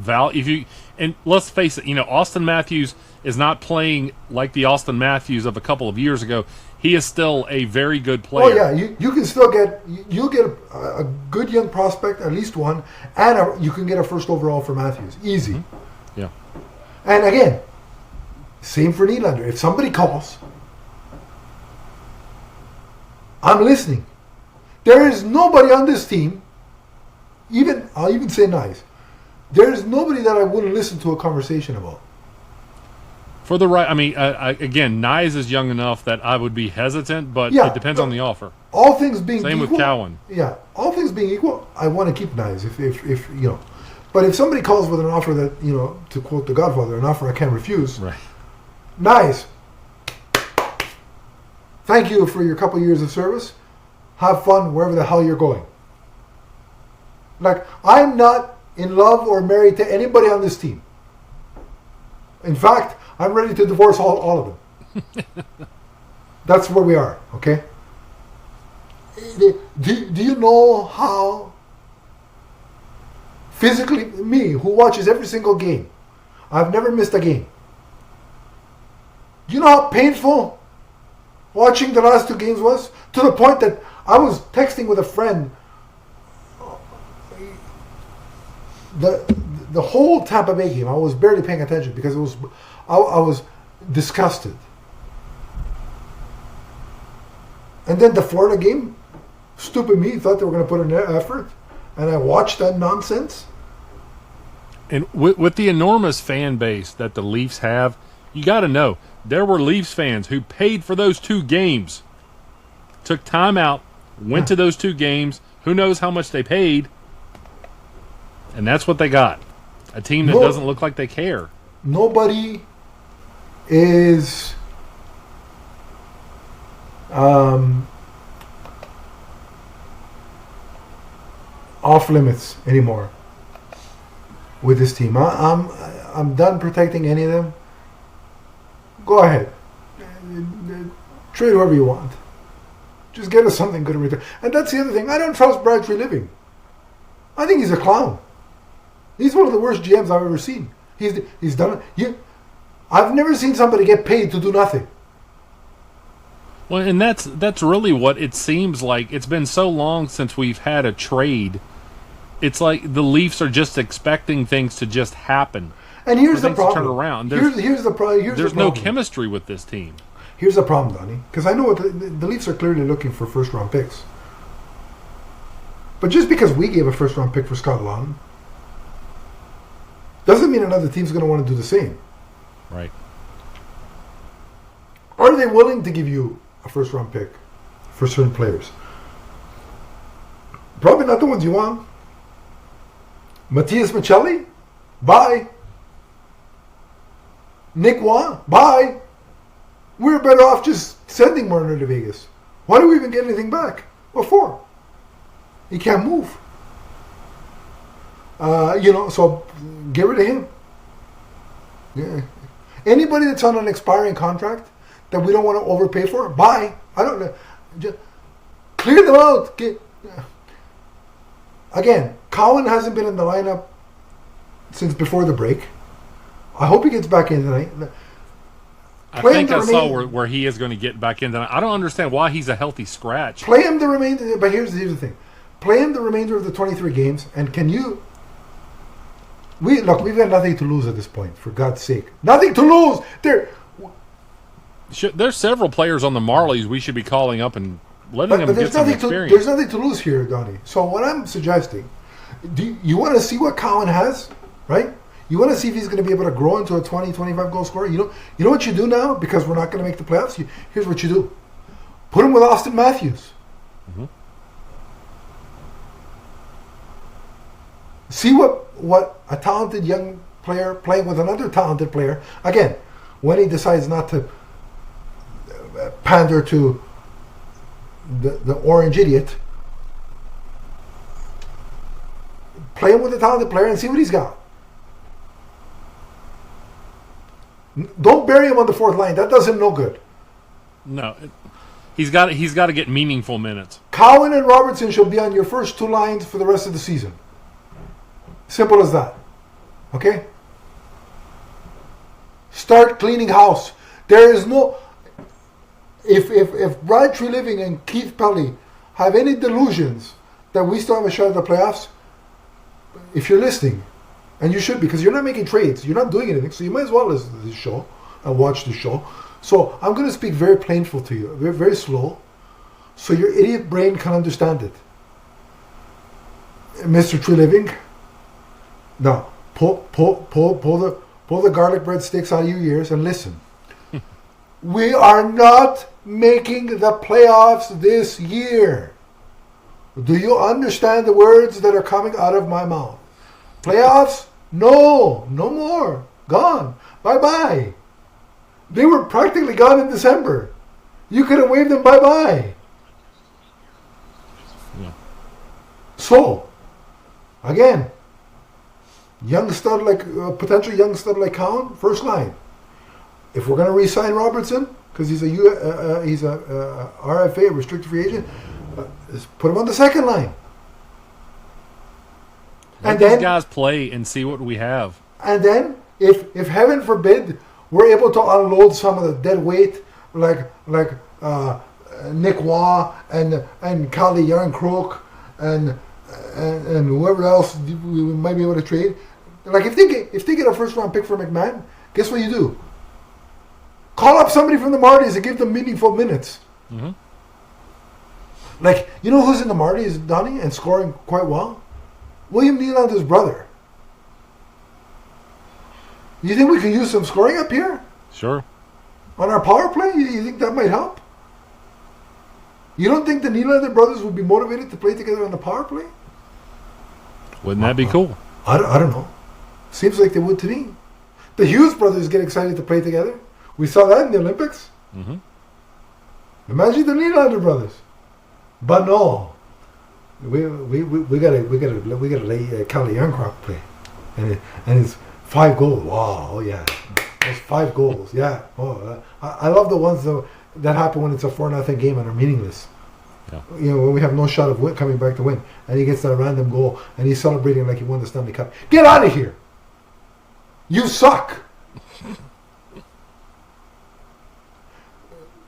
and let's face it, Austin Matthews is not playing like the Austin Matthews of a couple of years ago. He is still a very good player. Oh yeah, you can still you'll get a good young prospect, at least one, and you can get a first overall for Matthews. Easy. Mm-hmm. Yeah. And again, same for Nylander. If somebody calls, I'm listening. There is nobody on this team, I'll even say nice. There is nobody that I wouldn't listen to a conversation about. For the right, again, Nyes is young enough that I would be hesitant, but it depends on the offer. All things being same equal, with Cowan. Yeah, all things being equal, I want to keep Nyes if But if somebody calls with an offer that, to quote The Godfather, an offer I can't refuse. Right. Nyes, thank you for your couple years of service. Have fun wherever the hell you're going. Like, I'm not in love or married to anybody on this team. In fact, I'm ready to divorce all of them. That's where we are, okay? Do you know how physically, me, who watches every single game, I've never missed a game. Do you know how painful watching the last two games was? To the point that I was texting with a friend the whole Tampa Bay game. I was barely paying attention because I was disgusted. And then the Florida game, stupid me thought they were going to put in effort, and I watched that nonsense. And with the enormous fan base that the Leafs have, you got to know, there were Leafs fans who paid for those two games, took time out, went to those two games, who knows how much they paid, And that's what they got. A team that doesn't look like they care. Nobody is off limits anymore with this team. I'm done protecting any of them. Go ahead. Trade whoever you want. Just get us something good in return. And that's the other thing. I don't trust Brad Treliving. I think he's a clown. He's one of the worst GMs I've ever seen. He's done it. I've never seen somebody get paid to do nothing. Well, and that's really what it seems like. It's been so long since we've had a trade. It's like the Leafs are just expecting things to just happen. And here's the problem. Turn around. Here's the problem. There's no chemistry with this team. Here's the problem, Donnie. Because I know the Leafs are clearly looking for first-round picks. But just because we gave a first-round pick for Scott Laughton doesn't mean another team's going to want to do the same. Right. Are they willing to give you a first-round pick for certain players? Probably not the ones you want. Matthias Michelli? Bye. Nick Waugh? Bye. We're better off just sending Marner to Vegas. Why do we even get anything back? What for? He can't move. So get rid of him. Yeah. Anybody that's on an expiring contract that we don't want to overpay for, bye. I don't know. Just clear them out. Again, Cowan hasn't been in the lineup since before the break. I hope he gets back in tonight. I think I saw where he is going to get back in tonight. I don't understand why he's a healthy scratch. Play him the remainder, but here's the thing. Play him the remainder of the 23 games, and can you... we've got nothing to lose at this point, for God's sake. Nothing to lose! There's several players on the Marlies we should be calling up and letting them get some experience. There's nothing to lose here, Donnie. So what I'm suggesting, you want to see what Cowan has, right? You want to see if he's going to be able to grow into a 20, 25 goal scorer. You know what you do now? Because we're not going to make the playoffs. Here's what you do. Put him with Austin Matthews. Mm-hmm. See what a talented young player playing with another talented player. Again, when he decides not to pander to the orange idiot, play him with a talented player and see what he's got. Don't bury him on the fourth line. That does him no good. No, he's got to get meaningful minutes. Cowan and Robertson should be on your first two lines for the rest of the season. Simple as that. Okay? Start cleaning house. There is no... If Brad Treliving and Keith Pelly have any delusions that we still have a shot at the playoffs, if you're listening, and you should, because you're not making trades, you're not doing anything, so you might as well listen to this show and watch the show. So I'm going to speak very plainful to you, very, very slow, so your idiot brain can understand it. Mr. Treliving, now pull the garlic bread sticks out of your ears and listen. We are not making the playoffs this year. Do you understand the words that are coming out of my mouth? Playoffs? No more. Gone. Bye-bye. They were practically gone in December. You could have waved them bye-bye. Yeah. So, again, potential young stud like Cowan, first line. If we're going to re-sign Robertson, because he's a RFA, restricted free agent, put him on the second line. Let these guys play and see what we have. And then, if heaven forbid, we're able to unload some of the dead weight, like Nick Waugh and Kalle Järnkrok and whoever else we might be able to trade. Like if they get a first round pick for McMahon, guess what you do? Call up somebody from the Marlies and give them meaningful minutes. Mm-hmm. Like, you know who's in the Marlies, Donnie, and scoring quite well? William Nylander's brother. You think we can use some scoring up here? Sure. On our power play? You think that might help? You don't think the Nylander brothers would be motivated to play together on the power play? Wouldn't that be cool? I don't know. Seems like they would to me. The Hughes brothers get excited to play together. We saw that in the Olympics. Mm-hmm. Imagine the Nylander brothers. But no, we gotta let Calle Youngcroft play, and it's 5 goals. Wow, oh yeah, it's 5 goals. Yeah, oh, I love the ones that happen when it's a 4-0 game and are meaningless. Yeah. You know, when we have no shot of coming back to win, and he gets that random goal, and he's celebrating like he won the Stanley Cup. Get out of here! You suck.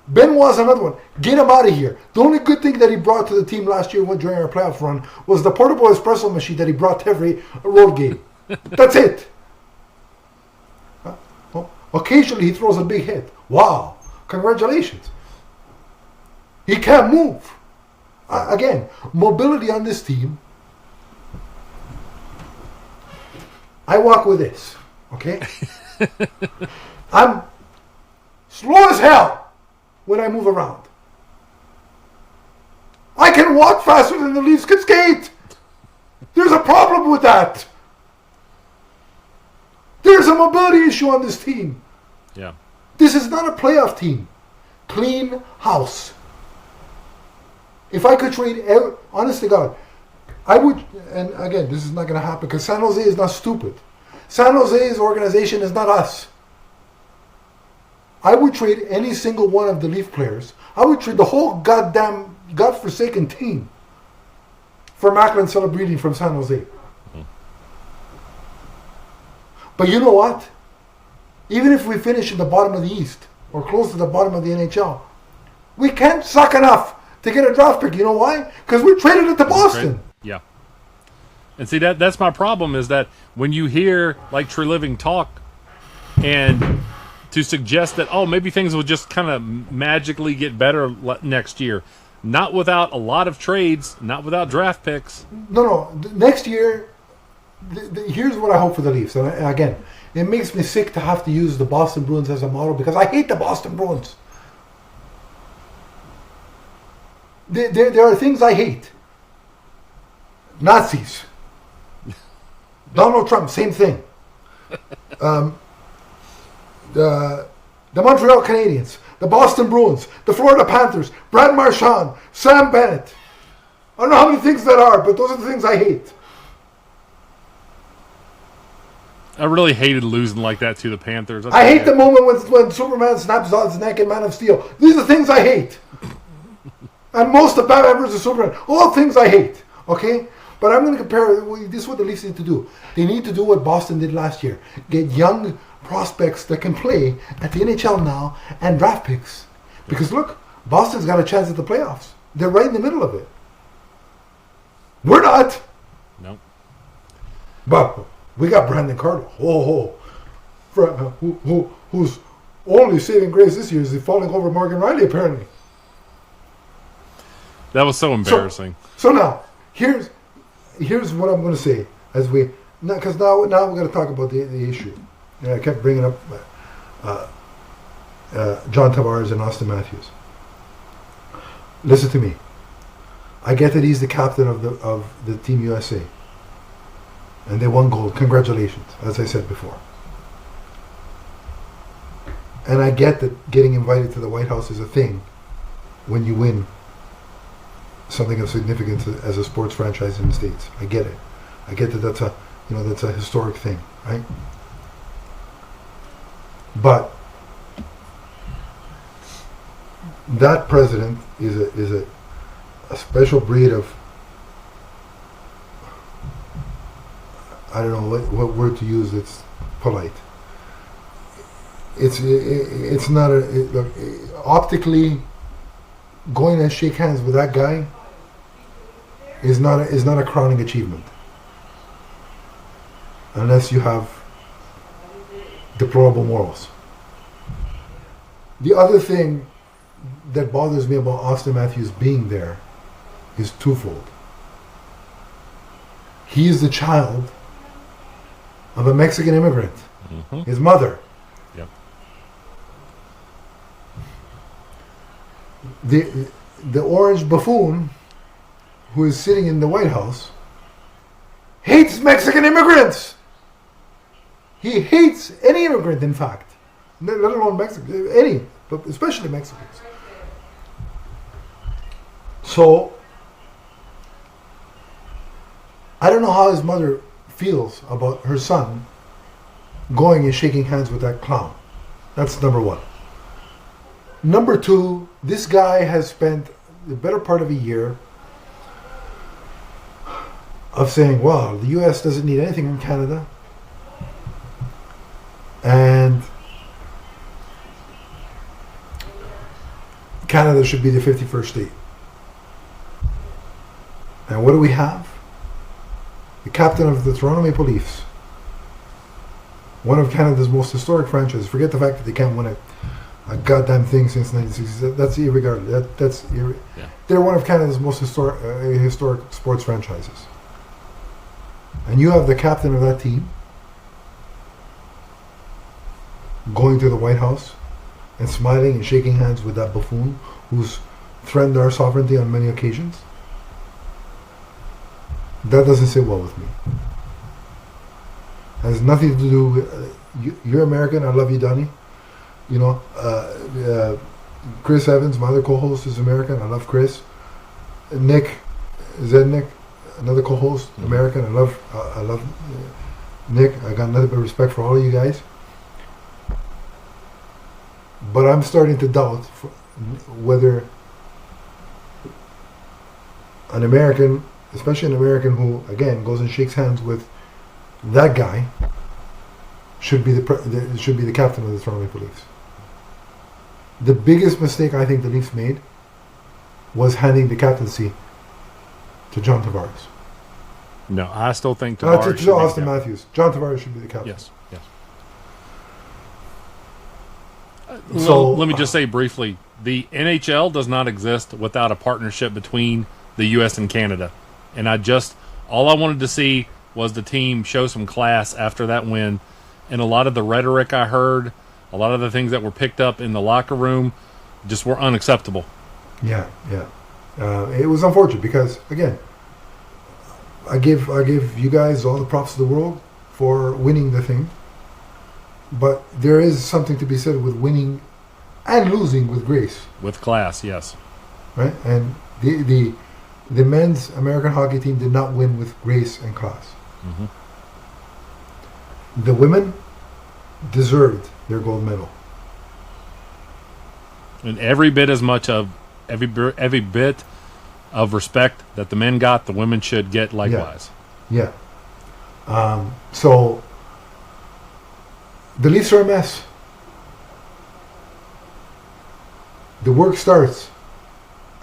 Benoit's another one. Get him out of here. The only good thing that he brought to the team last year during our playoff run was the portable espresso machine that he brought to every road game. That's it. Occasionally he throws a big hit. Wow. Congratulations. He can't move. Again, mobility on this team. I walk with this. Okay? I'm slow as hell when I move around. I can walk faster than the Leafs can skate. There's a problem with that. There's a mobility issue on this team. Yeah. This is not a playoff team. Clean house. If I could trade, honest to God, I would, and again, this is not going to happen because San Jose is not stupid. San Jose's organization is not us. I would trade any single one of the Leaf players. I would trade the whole goddamn godforsaken team for Macklin Celebrini from San Jose. Mm-hmm. But you know what? Even if we finish in the bottom of the East or close to the bottom of the NHL, we can't suck enough to get a draft pick. You know why? Because we traded it to Boston. Yeah. And see, that's my problem is that when you hear like Treliving talk and to suggest that, oh, maybe things will just kind of magically get better next year. Not without a lot of trades, not without draft picks. No. Next year, here's what I hope for the Leafs. And again, it makes me sick to have to use the Boston Bruins as a model because I hate the Boston Bruins. There are things I hate. Nazis. Donald Trump, same thing. The Montreal Canadiens, the Boston Bruins, the Florida Panthers, Brad Marchand, Sam Bennett. I don't know how many things that are, but those are the things I hate. I really hated losing like that to the Panthers. I hate the moment when Superman snaps Zod's neck in Man of Steel. These are things I hate. And most of Batman vs. Superman, all things I hate. Okay? But I'm going to compare, this is what the Leafs need to do. They need to do what Boston did last year. Get young prospects that can play at the NHL now and draft picks. Because look, Boston's got a chance at the playoffs. They're right in the middle of it. We're not. No. But we got Brandon Carter. Who's only saving grace this year is falling over Morgan Riley apparently. That was so embarrassing. So now, here's what I'm going to say as because now we're going to talk about the issue. And I kept bringing up John Tavares and Austin Matthews. Listen to me. I get that he's the captain of the Team USA, and they won gold. Congratulations, as I said before. And I get that getting invited to the White House is a thing when you win something of significance as a sports franchise in the States. I get it. I get that that's a historic thing, right? But that president is a special breed of, I don't know what word to use that's polite. It's not optically going and shake hands with that guy is not a crowning achievement unless you have deplorable morals. The other thing that bothers me about Austin Matthews being there is twofold. He is the child of a Mexican immigrant. Mm-hmm. His mother. Yep. The orange buffoon who is sitting in the White House hates Mexican immigrants. He hates any immigrant, in fact. Let alone Mexican. Any, but especially Mexicans. So, I don't know how his mother feels about her son going and shaking hands with that clown. That's number one. Number two, this guy has spent the better part of a year of saying, well, the U.S. doesn't need anything from Canada. And Canada should be the 51st state. And what do we have? The captain of the Toronto Maple Leafs, one of Canada's most historic franchises. Forget the fact that they can't win a goddamn thing since 1960s. That's irregardless. They're one of Canada's most historic sports franchises. And you have the captain of that team going to the White House and smiling and shaking hands with that buffoon who's threatened our sovereignty on many occasions. That doesn't sit well with me. Has nothing to do with you're American. I love you, Donnie. You know, Chris Evans, my other co-host, is American. I love Chris. Nick Zednick, another co-host, American. I love Nick. I got nothing but respect for all of you guys. But I'm starting to doubt whether an American, especially an American who, again, goes and shakes hands with that guy, should be the captain of the Toronto Maple Leafs. The biggest mistake I think the Leafs made was handing the captaincy to John Tavares. No, I still think Tavares to Austin Matthews. John Tavares should be the captain. Yes. So let me just say briefly, the NHL does not exist without a partnership between the U.S. and Canada. And all I wanted to see was the team show some class after that win. And a lot of the rhetoric I heard, a lot of the things that were picked up in the locker room just were unacceptable. Yeah. It was unfortunate because, again, I give you guys all the props of the world for winning the thing. But there is something to be said with winning and losing with grace. With class, yes. Right? And the men's American hockey team did not win with grace and class. Mm-hmm. The women deserved their gold medal. And every bit of respect that the men got, the women should get likewise. Yeah. So the Leafs are a mess. The work starts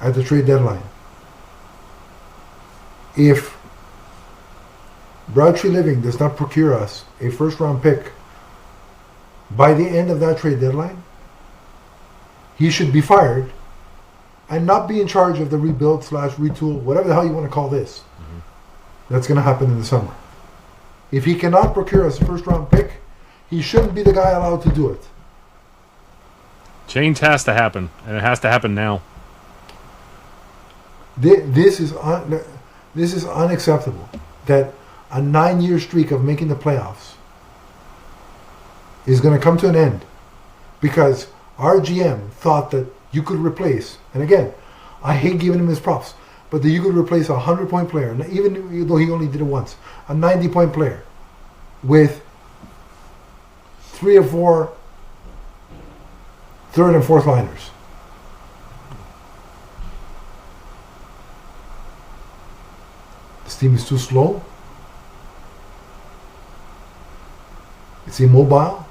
at the trade deadline. If Brad Treliving does not procure us a first-round pick by the end of that trade deadline, he should be fired and not be in charge of the rebuild / retool, whatever the hell you want to call this. Mm-hmm. That's going to happen in the summer. If he cannot procure us a first-round pick, he shouldn't be the guy allowed to do it. Change has to happen, and it has to happen now. This is unacceptable. That a 9-year streak of making the playoffs is going to come to an end because our GM thought that you could replace, and again, I hate giving him his props, but that you could replace a 100-point player, even though he only did it once, a 90-point player with 3 or 4 third and fourth liners. This team is too slow. It's immobile.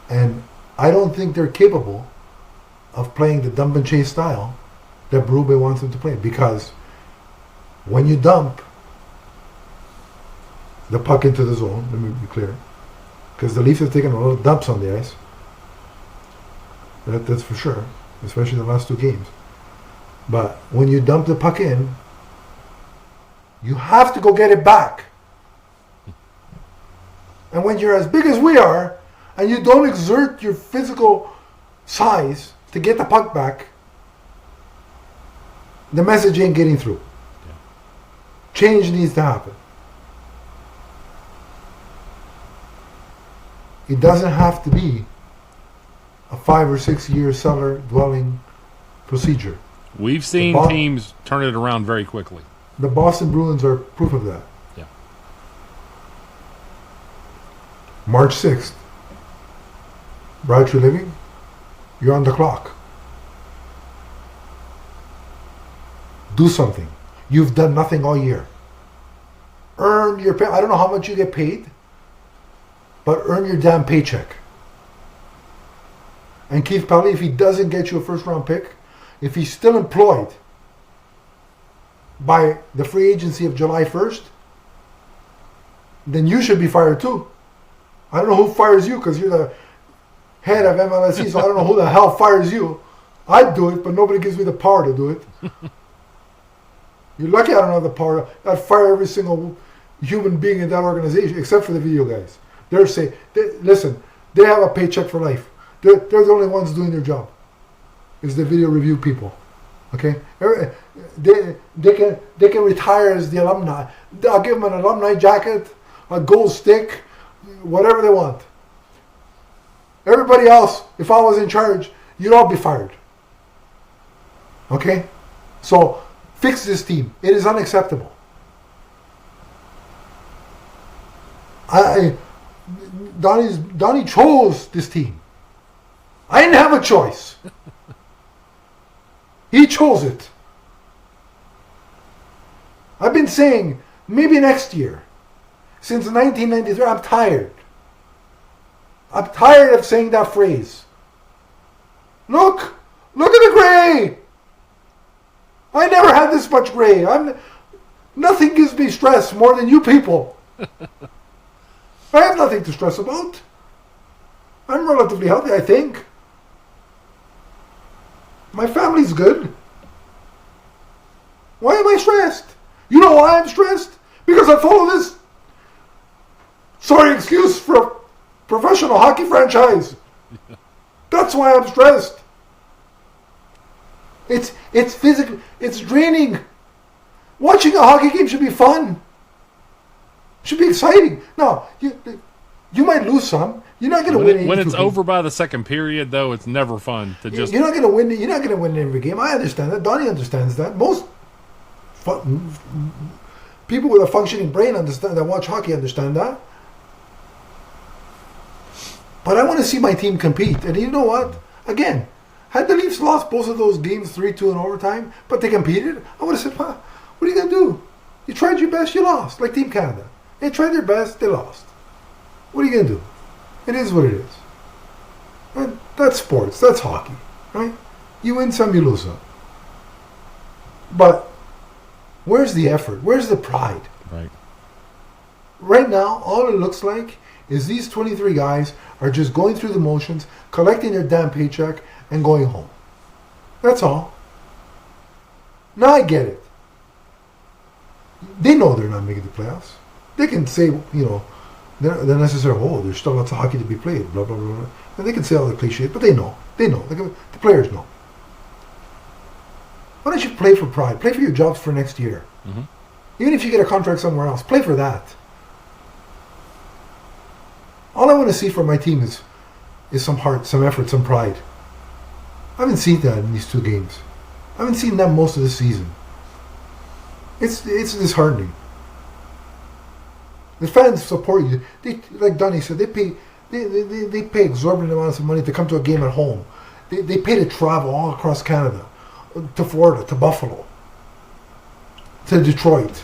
And I don't think they're capable of playing the dump and chase style that Berube wants them to play, because when you dump the puck into the zone, let me be clear, because the Leafs have taken a lot of dumps on the ice. That's for sure, especially the last 2 games. But when you dump the puck in, you have to go get it back. And when you're as big as we are, and you don't exert your physical size to get the puck back, the message ain't getting through. Yeah. Change needs to happen. It doesn't have to be a 5 or 6 year cellar dwelling procedure. We've seen teams turn it around very quickly. The Boston Bruins are proof of that. Yeah. March 6th. Brad Treliving, you're on the clock. Do something. You've done nothing all year. Earn your pay. I don't know how much you get paid, but earn your damn paycheck. And Keith Pally, if he doesn't get you a first round pick, if he's still employed by the free agency of July 1st, then you should be fired too. I don't know who fires you because you're the head of MLSE, so I don't know who the hell fires you. I'd do it, but nobody gives me the power to do it. You're lucky I don't have the power. I'd fire every single human being in that organization, except for the video guys. Listen, they have a paycheck for life. They're the only ones doing their job. It's the video review people. Okay? They can retire as the alumni. I'll give them an alumni jacket, a gold stick, whatever they want. Everybody else, if I was in charge, you'd all be fired. Okay? So, fix this team. It is unacceptable. Donnie chose this team. I didn't have a choice. He chose it. I've been saying, maybe next year. Since 1993, I'm tired. I'm tired of saying that phrase. Look at the gray. I never had this much gray. Nothing gives me stress more than you people. I have nothing to stress about. I'm relatively healthy, I think. My family's good. Why am I stressed? You know why I'm stressed? Because I follow this, sorry excuse for a professional hockey franchise. That's why I'm stressed. It's physical. It's draining. Watching a hockey game should be fun. Should be exciting. No, you might lose some. You're not going to win. When it's over by the second period, though, it's never fun to just. You're not going to win. You're not going to win every game. I understand that. Donnie understands that. Most people with a functioning brain understand that. Watch hockey understand that. But I want to see my team compete. And you know what? Again, had the Leafs lost both of those games 3-2 in overtime, but they competed, I would have said, what are you going to do? You tried your best, you lost. Like Team Canada. They tried their best, they lost. What are you going to do? It is what it is. And that's sports. That's hockey. Right? You win some, you lose some. But where's the effort? Where's the pride? Right. Right now, all it looks like is these 23 guys are just going through the motions, collecting their damn paycheck, and going home. That's all. Now I get it. They know they're not making the playoffs. They can say, they're necessary. There's still lots of hockey to be played, blah, blah, blah, blah. And they can say all the clichés, but they know. They know. The players know. Why don't you play for pride? Play for your jobs for next year. Mm-hmm. Even if you get a contract somewhere else, play for that. All I want to see from my team is some heart, some effort, some pride. I haven't seen that in these two games. I haven't seen that most of the season. It's disheartening. The fans support you. They, like Donnie said, they pay exorbitant amounts of money to come to a game at home. They pay to travel all across Canada, to Florida, to Buffalo, to Detroit.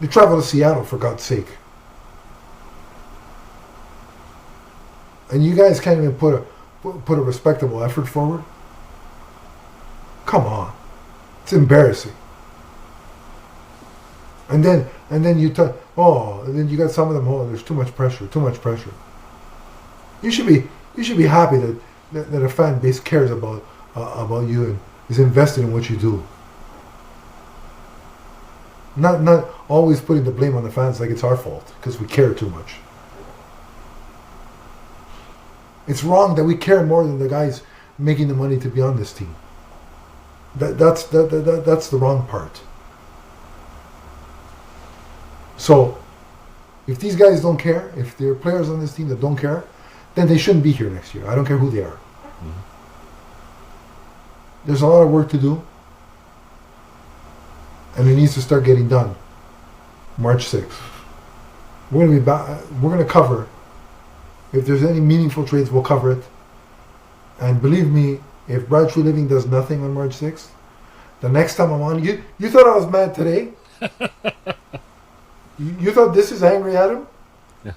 They travel to Seattle, for God's sake. And you guys can't even put a respectable effort forward? Come on. It's embarrassing. And then you and then you got some of them, there's too much pressure. You should be happy that a fan base cares about you and is invested in what you do. Not always putting the blame on the fans like it's our fault because we care too much. It's wrong that we care more than the guys making the money to be on this team. That's the wrong part. So, If these guys don't care, if there are players on this team that don't care, then they shouldn't be here next year. I don't care who they are. Mm-hmm. There's a lot of work to do, and it needs to start getting done. March 6th. We're going to be we're going to cover. If there's any meaningful trades, we'll cover it. And believe me, if Brad Treliving does nothing on March 6th, the next time I'm on, you thought I was mad today? You thought this is angry at him? Yeah.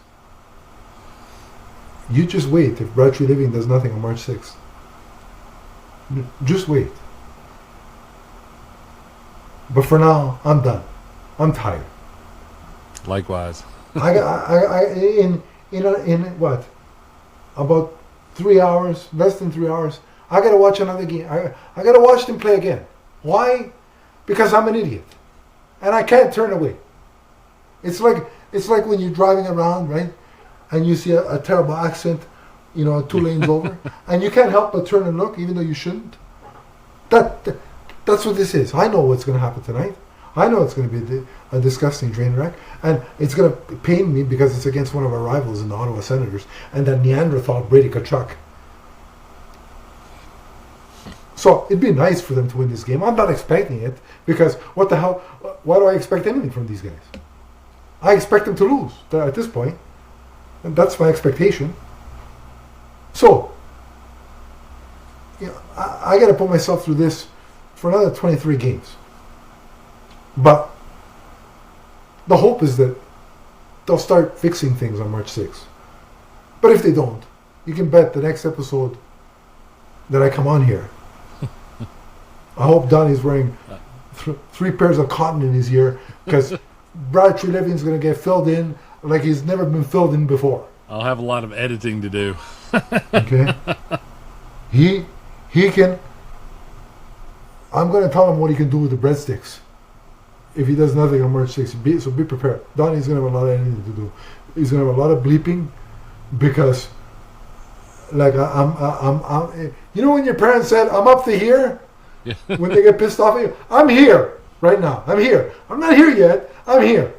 You just wait if Brad Treliving does nothing on March 6th. Just wait. But for now, I'm done. I'm tired. Likewise. in what? About 3 hours, less than 3 hours, I gotta watch another game. I gotta watch them play again. Why? Because I'm an idiot. And I can't turn away. It's like when you're driving around, right? And you see a terrible accident, 2 lanes over, and you can't help but turn and look, even though you shouldn't. That's what this is. I know what's going to happen tonight. I know it's going to be a disgusting train wreck, and it's going to pain me because it's against one of our rivals in the Ottawa Senators, and that Neanderthal Brady Tkachuk. So it'd be nice for them to win this game. I'm not expecting it because what the hell? Why do I expect anything from these guys? I expect them to lose at this point, and that's my expectation. So, I got to put myself through this for another 23 games. But the hope is that they'll start fixing things on March 6th. But if they don't, you can bet the next episode that I come on here, I hope Donnie's wearing 3 pairs of cotton in his ear because Brad Treliving's going to get filled in like he's never been filled in before. I'll have a lot of editing to do. Okay? He can... I'm going to tell him what he can do with the breadsticks if he does nothing on March 6th. So be prepared. Donnie's going to have a lot of editing to do. He's going to have a lot of bleeping because, like, I'm when your parents said, I'm up to here? Yeah. When they get pissed off at you? I'm here right now. I'm here. I'm not here yet. I'm here.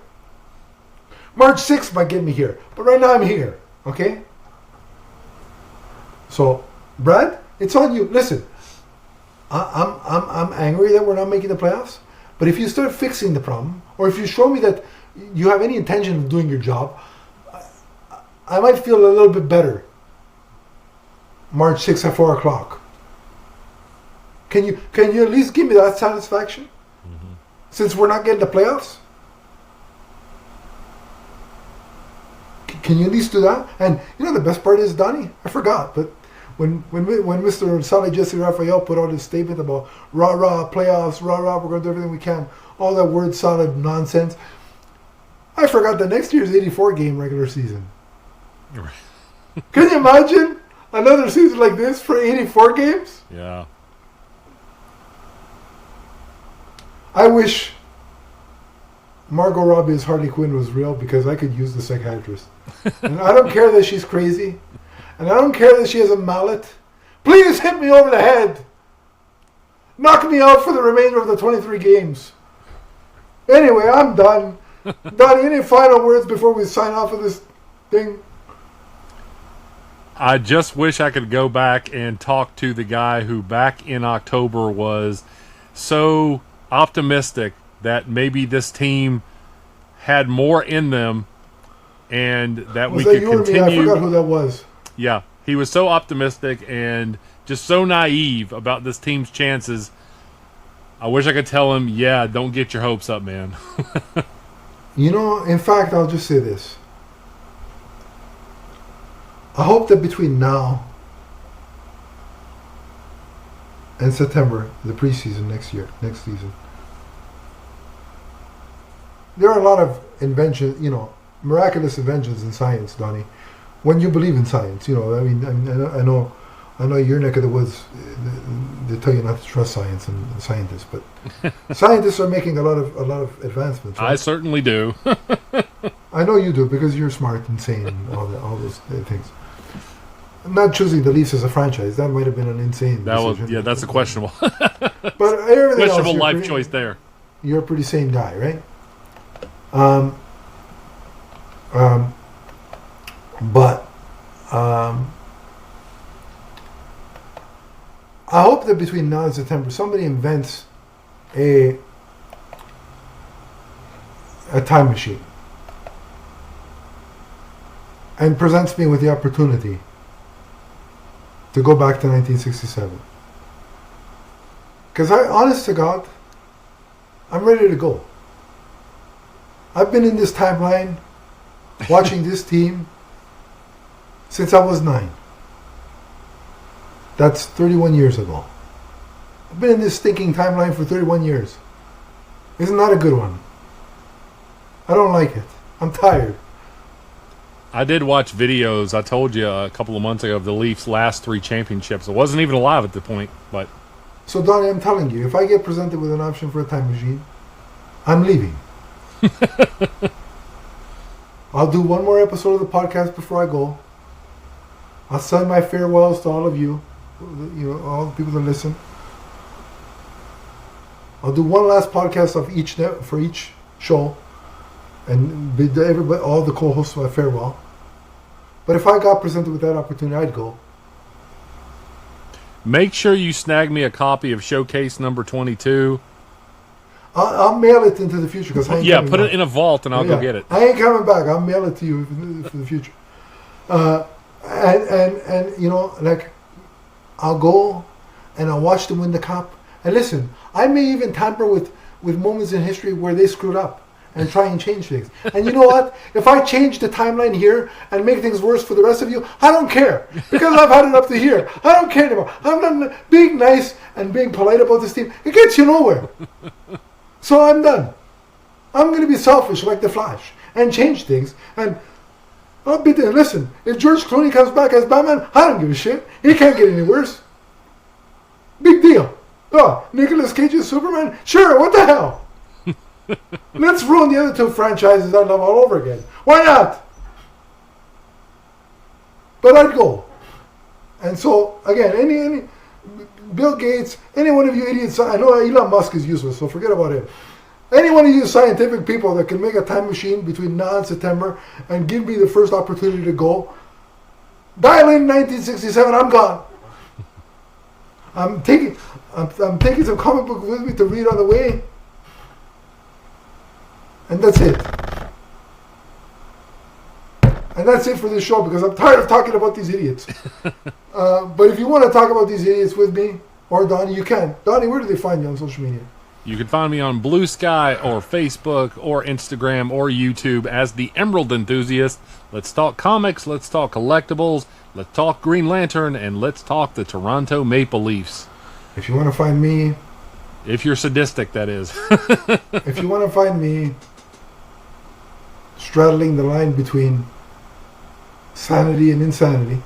March 6th might get me here, but right now I'm here. Okay? So, Brad, it's on you. Listen, I'm angry that we're not making the playoffs, but if you start fixing the problem, or if you show me that you have any intention of doing your job, I might feel a little bit better. March 6th at 4 o'clock. Can you at least give me that satisfaction? Mm-hmm. Since we're not getting the playoffs? Can you at least do that? And the best part is, Donnie, I forgot, but when Mr. Sally Jesse Raphael put out his statement about rah-rah playoffs, rah-rah, we're going to do everything we can, all that word solid nonsense, I forgot the next year's 84 game regular season. Right. Can you imagine another season like this for 84 games? Yeah. I wish Margot Robbie as Harley Quinn was real because I could use the psychiatrist. And I don't care that she's crazy. And I don't care that she has a mallet. Please hit me over the head. Knock me out for the remainder of the 23 games. Anyway, I'm done. Donnie, any final words before we sign off of this thing? I just wish I could go back and talk to the guy who back in October was so optimistic that maybe this team had more in them and that we could continue. I forgot who that was. Yeah, he was so optimistic and just so naive about this team's chances. I wish I could tell him, yeah, don't get your hopes up, man. In fact, I'll just say this. I hope that between now and September, the preseason next season, there are a lot of inventions, miraculous inventions in science, Donnie. When you believe in science, I know your neck of the woods, they tell you not to trust science and scientists, but scientists are making a lot of advancements. Right? I certainly do. I know you do because you're smart and sane and all those things. Not choosing the Leafs as a franchise, that might have been an insane decision. That's a questionable. But everything questionable else, life choice there. You're a pretty sane guy, right? But I hope that between now and September, somebody invents a time machine and presents me with the opportunity to go back to 1967. Because honest to God, I'm ready to go. I've been in this timeline watching this team since I was 9. That's 31 years ago. I've been in this stinking timeline for 31 years. Isn't that a good one? I don't like it. I'm tired. I did watch videos, I told you a couple of months ago, of the Leafs' last 3 championships. I wasn't even alive at the point, but... So, Donnie, I'm telling you, if I get presented with an option for a time machine, I'm leaving. I'll do one more episode of the podcast before I go. I'll send my farewells to all of you, all the people that listen. I'll do one last podcast of for each show, and bid everybody, all the co-hosts, my farewell. But if I got presented with that opportunity, I'd go. Make sure you snag me a copy of Showcase number 22. I'll mail it into the future because put it in a vault and I'll go get it. I ain't coming back. I'll mail it to you for the future. And like, I'll go and I'll watch them win the cup. And listen, I may even tamper with moments in history where they screwed up and try and change things. And you know what? If I change the timeline here and make things worse for the rest of you, I don't care. Because I've had it up to here. I don't care anymore. I'm not being nice and being polite about this team. It gets you nowhere. So I'm done. I'm going to be selfish like the Flash and change things. And I'll be there. Listen, if George Clooney comes back as Batman, I don't give a shit. He can't get any worse. Big deal. Oh, Nicolas Cage is Superman? Sure, what the hell? Let's ruin the other 2 franchises I love all over again. Why not? But I'd go. And so, again, any Bill Gates, any one of you idiots, I know Elon Musk is useless, so forget about him. Any one of you scientific people that can make a time machine between now and September and give me the first opportunity to go, dial in 1967, I'm gone. I'm taking some comic book with me to read on the way. And that's it. And that's it for this show because I'm tired of talking about these idiots. But if you want to talk about these idiots with me or Donnie, you can. Donnie, where do they find you on social media? You can find me on Blue Sky or Facebook or Instagram or YouTube as the Emerald Enthusiast. Let's talk comics, let's talk collectibles, let's talk Green Lantern, and let's talk the Toronto Maple Leafs. If you want to find me... If you're sadistic, that is. If you want to find me straddling the line between sanity and insanity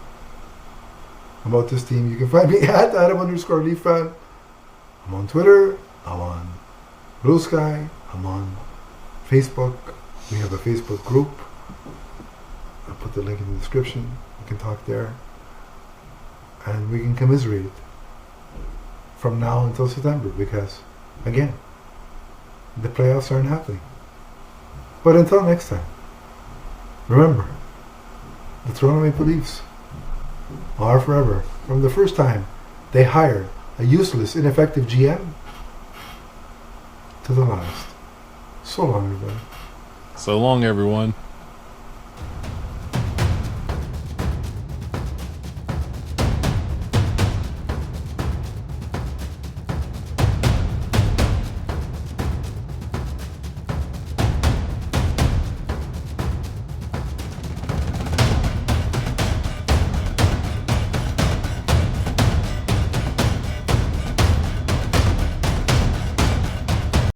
about this team, you can find me at Adam_LeafFan. I'm on Twitter. I'm on Blue Sky. I'm on Facebook. We have a Facebook group. I'll put the link in the description. We can talk there. And we can commiserate from now until September because, again, the playoffs aren't happening. But until next time, remember, the Toronto Maple Leafs are forever. From the first time they hired a useless, ineffective GM to the last. So long, everybody. So long, everyone.